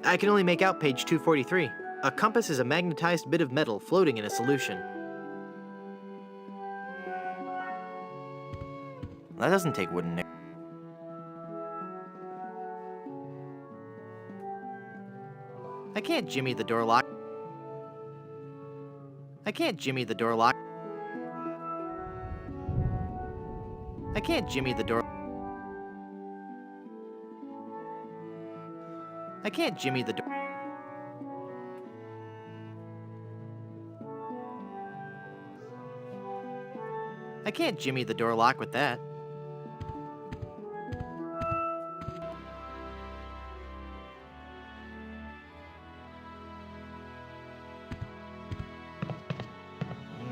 I can only make out page 243. A compass is a magnetized bit of metal floating in a solution. That doesn't take wooden nick. I can't jimmy the door lock. I can't jimmy the door lock. I can't jimmy the door. I can't jimmy the door. I can't jimmy the door lock with that.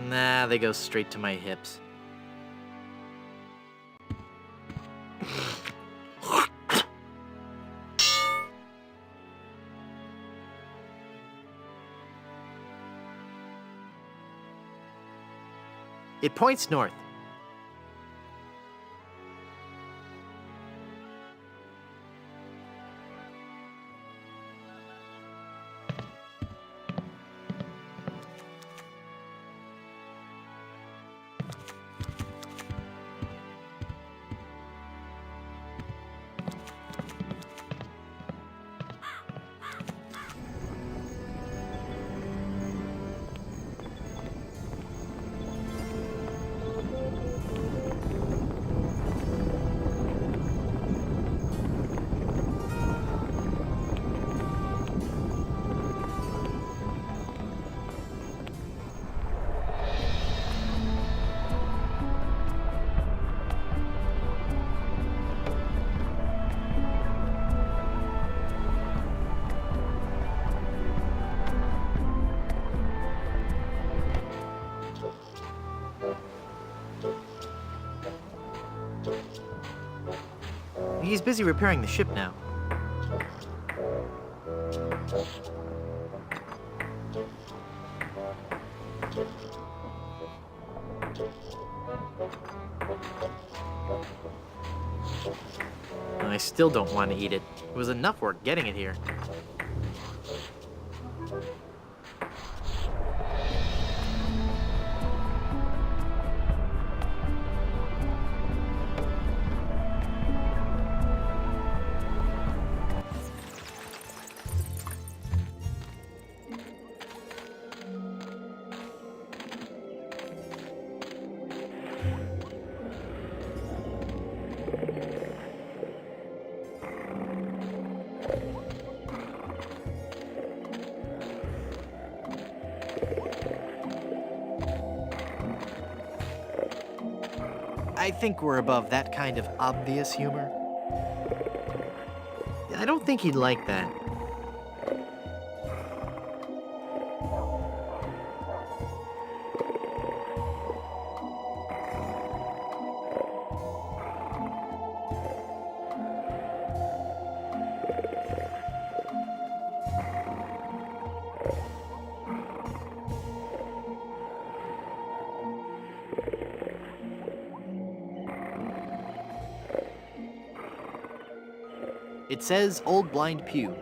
Nah, they go straight to my hips. It points north. He's busy repairing the ship now. I still don't want to eat it. It was enough work getting it here. I think we're above that kind of obvious humor. I don't think he'd like that. It says Old Blind Pew.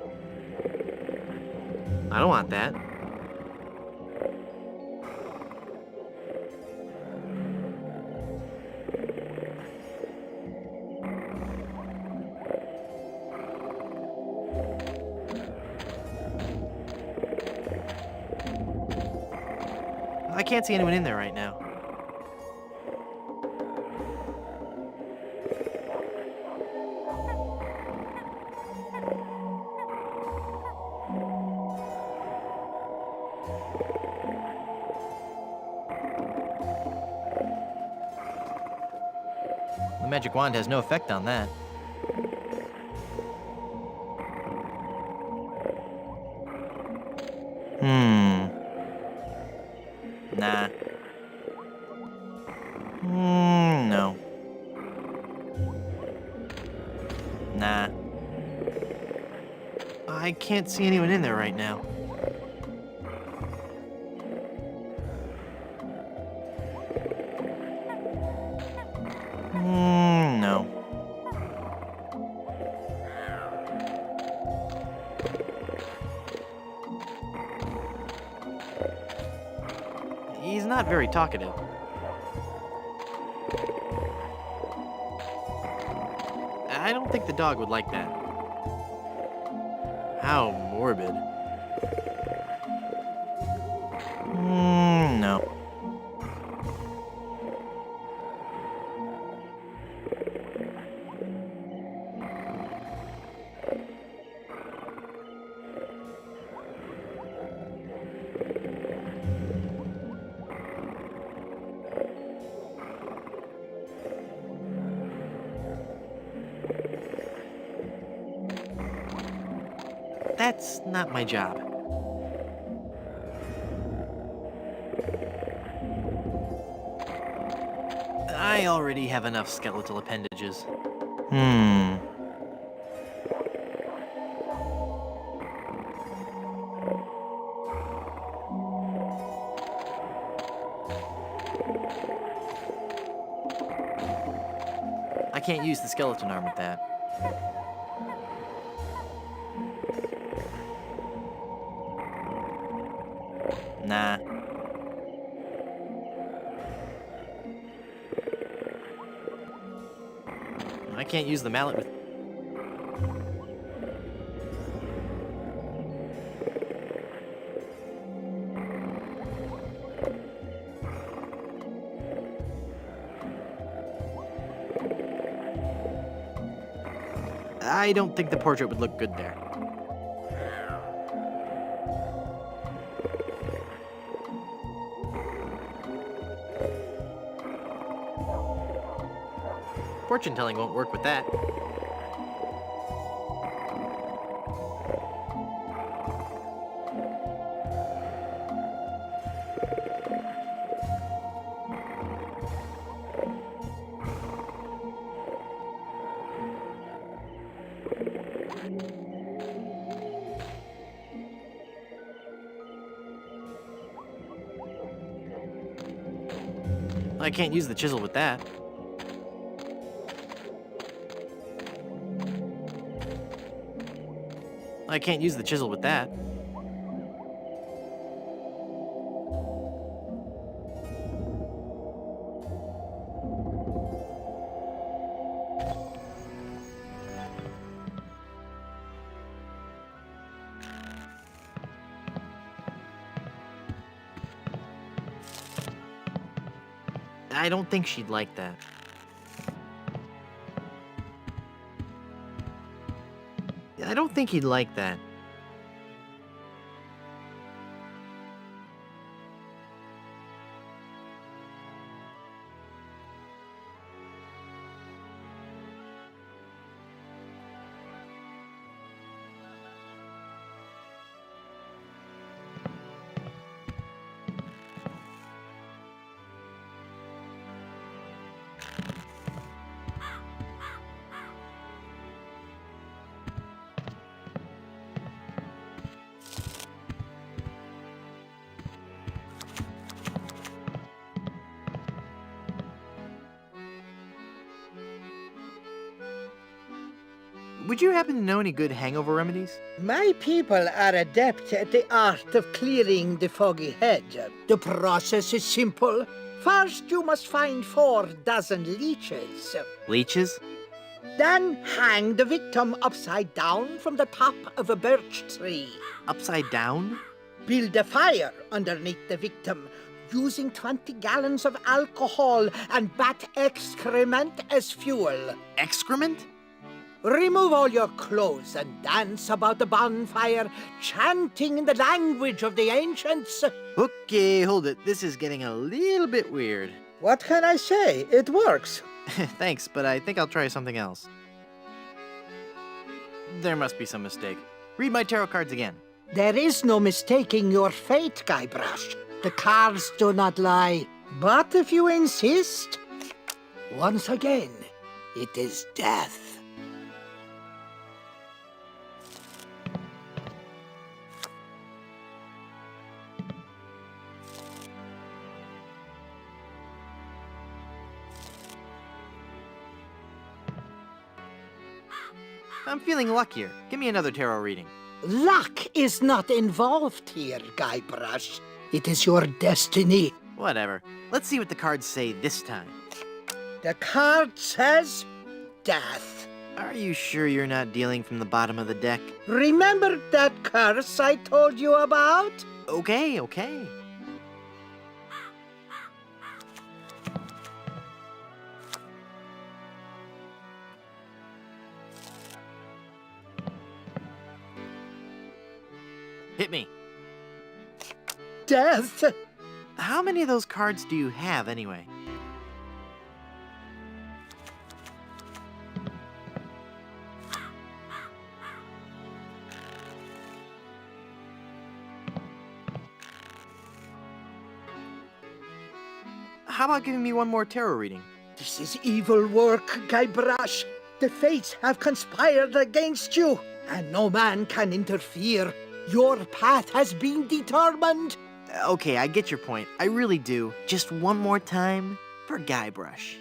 I don't want that. I can't see anyone in there right now. The magic wand has no effect on that. Nah. No. Nah. I can't see anyone in there right now. No. He's not very talkative. I don't think the dog would like that. How morbid. No. That's not my job. I already have enough skeletal appendages. I can't use the skeleton arm with that. Nah. I can't use the mallet with... I don't think the portrait would look good there. Fortune telling won't work with that. I can't use the chisel with that. I can't use the chisel with that. I don't think she'd like that. I don't think he'd like that. Would you happen to know any good hangover remedies? My people are adept at the art of clearing the foggy head. The process is simple. First, you must find 4 dozen leeches. Leeches? Then hang the victim upside down from the top of a birch tree. Upside down? Build a fire underneath the victim, using 20 gallons of alcohol and bat excrement as fuel. Excrement? Remove all your clothes and dance about the bonfire, chanting in the language of the ancients. Okay, hold it. This is getting a little bit weird. What can I say? It works. Thanks, but I think I'll try something else. There must be some mistake. Read my tarot cards again. There is no mistaking your fate, Guybrush. The cards do not lie. But if you insist, once again, it is death. I'm feeling luckier. Give me another tarot reading. Luck is not involved here, Guybrush. It is your destiny. Whatever. Let's see what the cards say this time. The card says death. Are you sure you're not dealing from the bottom of the deck? Remember that curse I told you about? Okay, okay. Hit me. Death? How many of those cards do you have, anyway? How about giving me one more tarot reading? This is evil work, Guybrush. The fates have conspired against you, and no man can interfere. Your path has been determined. Okay, I get your point. I really do. Just one more time for Guybrush.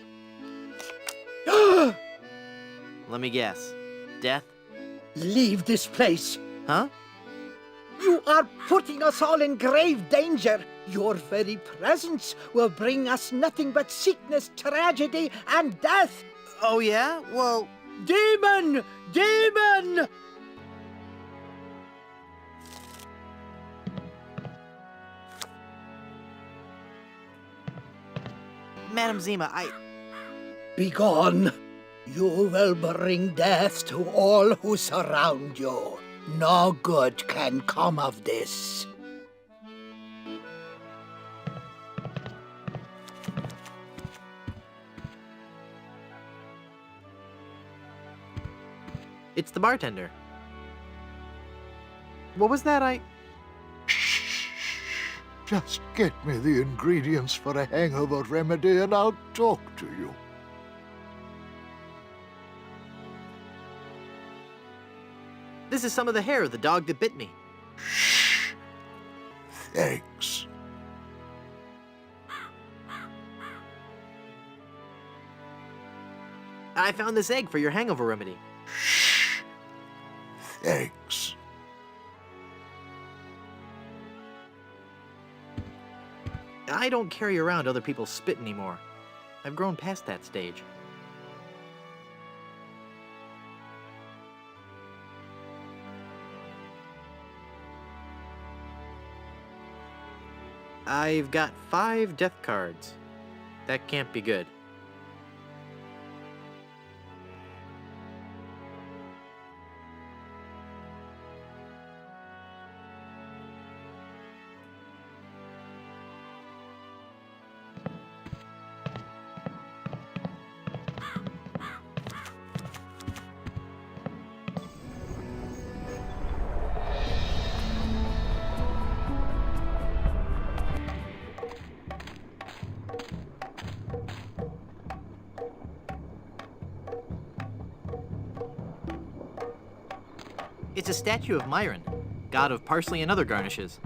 Let me guess. Death? Leave this place. Huh? You are putting us all in grave danger. Your very presence will bring us nothing but sickness, tragedy, and death. Oh, yeah? Well... Demon! Demon! Madam Zima, Begone. You will bring death to all who surround you. No good can come of this. It's the bartender. What was that? Just get me the ingredients for a hangover remedy and I'll talk to you. This is some of the hair of the dog that bit me. Thanks. I found this egg for your hangover remedy. Thanks. I don't carry around other people's spit anymore. I've grown past that stage. I've got 5 death cards. That can't be good. It's a statue of Myron, god of parsley and other garnishes.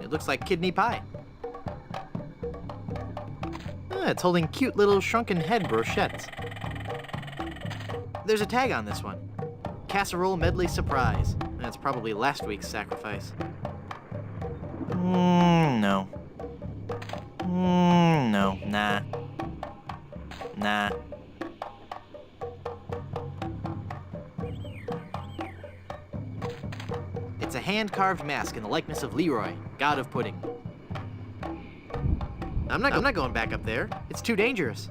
It looks like kidney pie. It's holding cute little shrunken head brochettes. There's a tag on this one. Casserole medley surprise. That's probably last week's sacrifice. No. No, nah. Nah. It's a hand-carved mask in the likeness of Leroy, god of pudding. I'm not going back up there. It's too dangerous.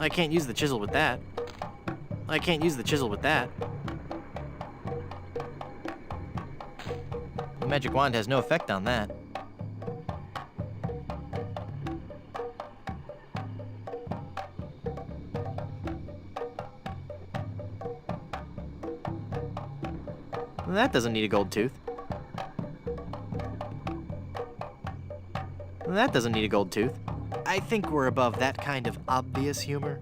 I can't use the chisel with that. I can't use the chisel with that. The magic wand has no effect on that. That doesn't need a gold tooth. That doesn't need a gold tooth. I think we're above that kind of obvious humor.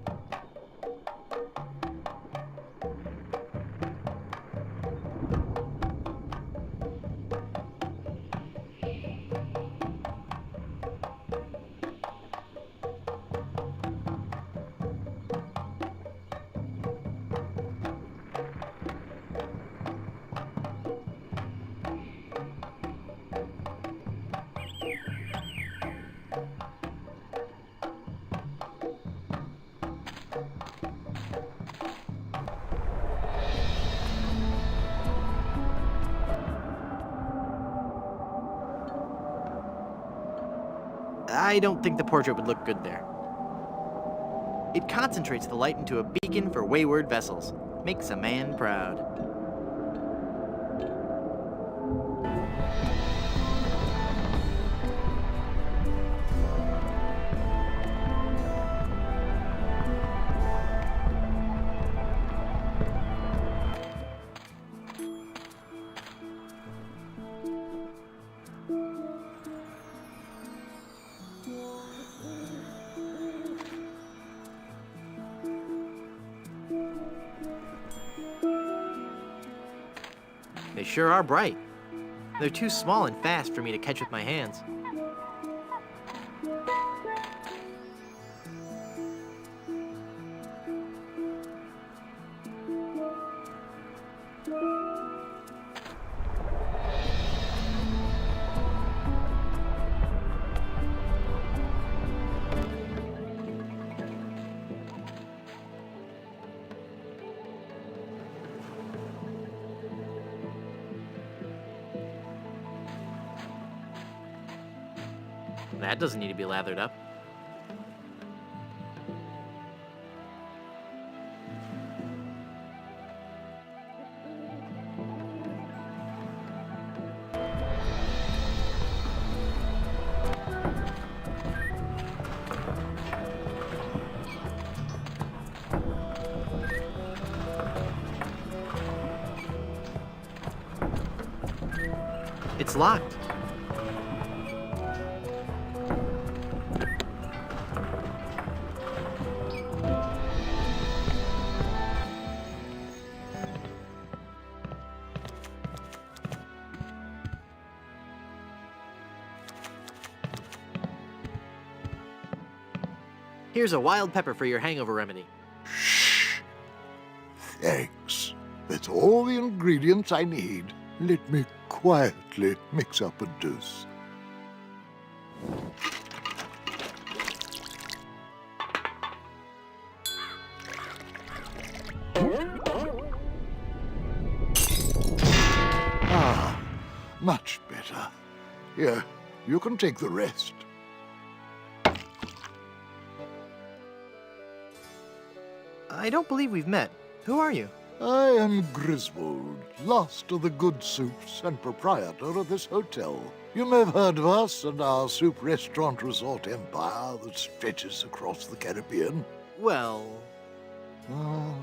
I don't think the portrait would look good there. It concentrates the light into a beacon for wayward vessels. Makes a man proud. They sure are bright. They're too small and fast for me to catch with my hands. That doesn't need to be lathered up. It's locked. Here's a wild pepper for your hangover remedy. Shh. Thanks. That's all the ingredients I need. Let me quietly mix up a dose. Ah, much better. Here, you can take the rest. I don't believe we've met. Who are you? I am Griswold, last of the good soups and proprietor of this hotel. You may have heard of us and our soup restaurant resort empire that stretches across the Caribbean. Well...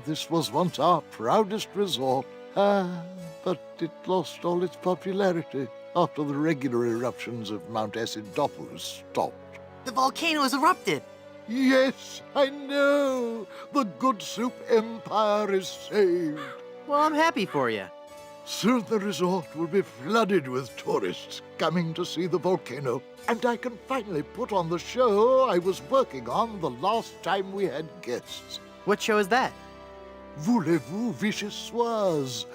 This was once our proudest resort, but it lost all its popularity after the regular eruptions of Mount Acidophilus stopped. The volcano has erupted! Yes, I know! The Good Soup Empire is saved! Well, I'm happy for you. Soon the resort will be flooded with tourists coming to see the volcano, and I can finally put on the show I was working on the last time we had guests. What show is that? Voulez-vous Vichyssoise?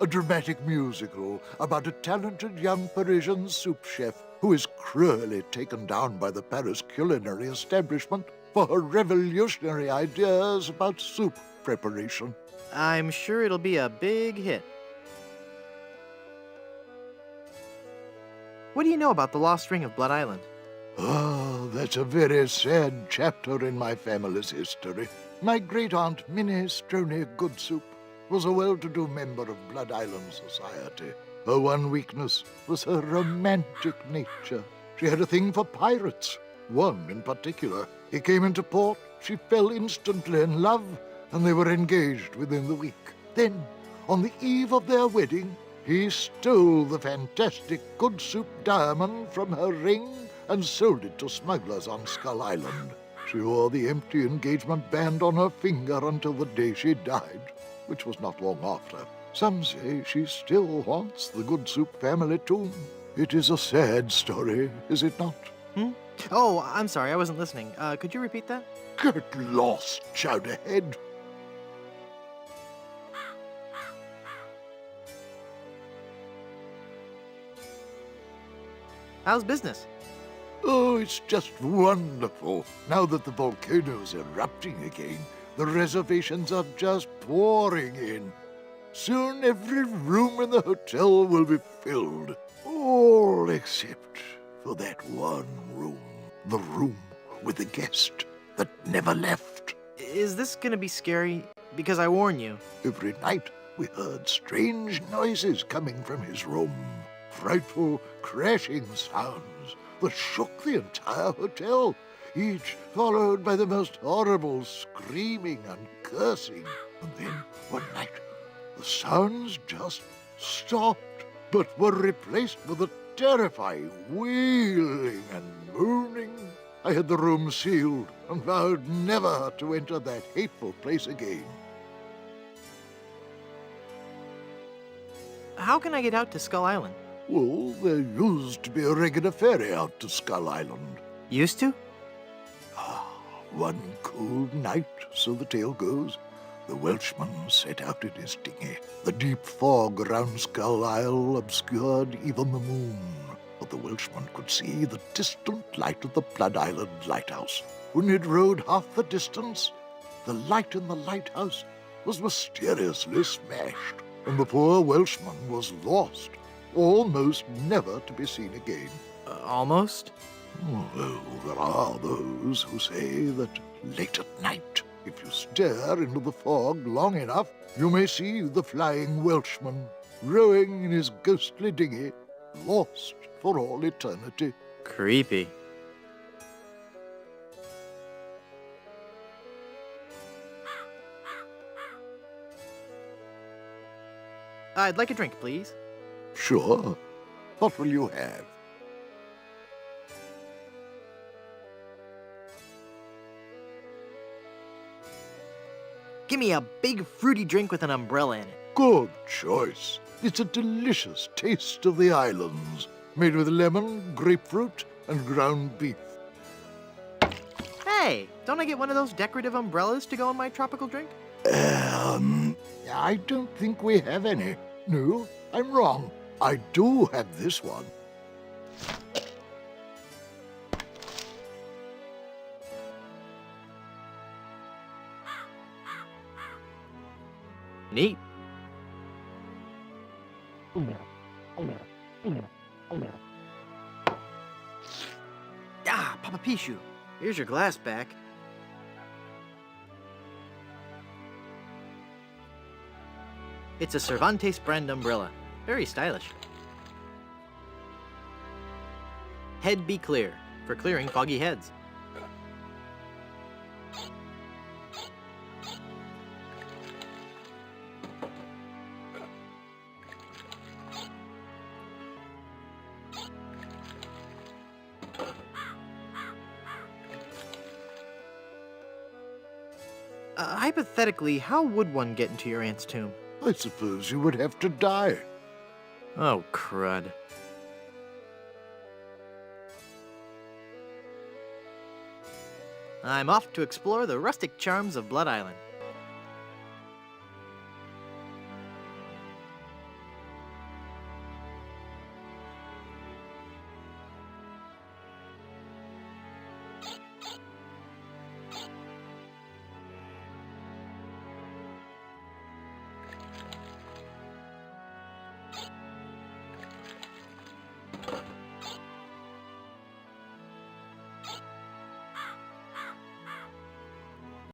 A dramatic musical about a talented young Parisian soup chef who is cruelly taken down by the Paris culinary establishment for her revolutionary ideas about soup preparation. I'm sure it'll be a big hit. What do you know about the lost ring of Blood Island? Ah, that's a very sad chapter in my family's history. My great-aunt Minnie Stroney Goodsoup was a well-to-do member of Blood Island society. Her one weakness was her romantic nature. She had a thing for pirates, one in particular. He came into port, she fell instantly in love, and they were engaged within the week. Then, on the eve of their wedding, he stole the fantastic Goodsoup diamond from her ring and sold it to smugglers on Skull Island. She wore the empty engagement band on her finger until the day she died, which was not long after. Some say she still haunts the Goodsoup family tomb. It is a sad story, is it not? Oh, I'm sorry, I wasn't listening. Could you repeat that? Get lost, Chowderhead. How's business? Oh, it's just wonderful. Now that the volcano's erupting again, the reservations are just pouring in. Soon every room in the hotel will be filled. All except for that one room. The room with the guest that never left. Is this gonna be scary? Because I warn you. Every night we heard strange noises coming from his room. Frightful crashing sounds that shook the entire hotel, each followed by the most horrible screaming and cursing. And then, one night, the sounds just stopped, but were replaced with a terrifying wailing and moaning. I had the room sealed and vowed never to enter that hateful place again. How can I get out to Skull Island? Well, there used to be a regular ferry out to Skull Island. Used to? One cold night, so the tale goes, the Welshman set out in his dinghy. The deep fog around Skull Isle obscured even the moon, but the Welshman could see the distant light of the Blood Island lighthouse. When he'd rowed half the distance, the light in the lighthouse was mysteriously smashed, and the poor Welshman was lost, almost never to be seen again. Almost? Well, there are those who say that late at night, if you stare into the fog long enough, you may see the flying Welshman rowing in his ghostly dinghy, lost for all eternity. Creepy. I'd like a drink, please. Sure. What will you have? Give me a big fruity drink with an umbrella in it. Good choice. It's a delicious taste of the islands, made with lemon, grapefruit, and ground beef. Hey, don't I get one of those decorative umbrellas to go in my tropical drink? I don't think we have any. No, I'm wrong. I do have this one. Neat. Ah, Papa Pichu, here's your glass back. It's a Cervantes brand umbrella. Very stylish. Head be clear, for clearing foggy heads. Hypothetically, how would one get into your aunt's tomb? I suppose you would have to die. Oh, crud. I'm off to explore the rustic charms of Blood Island.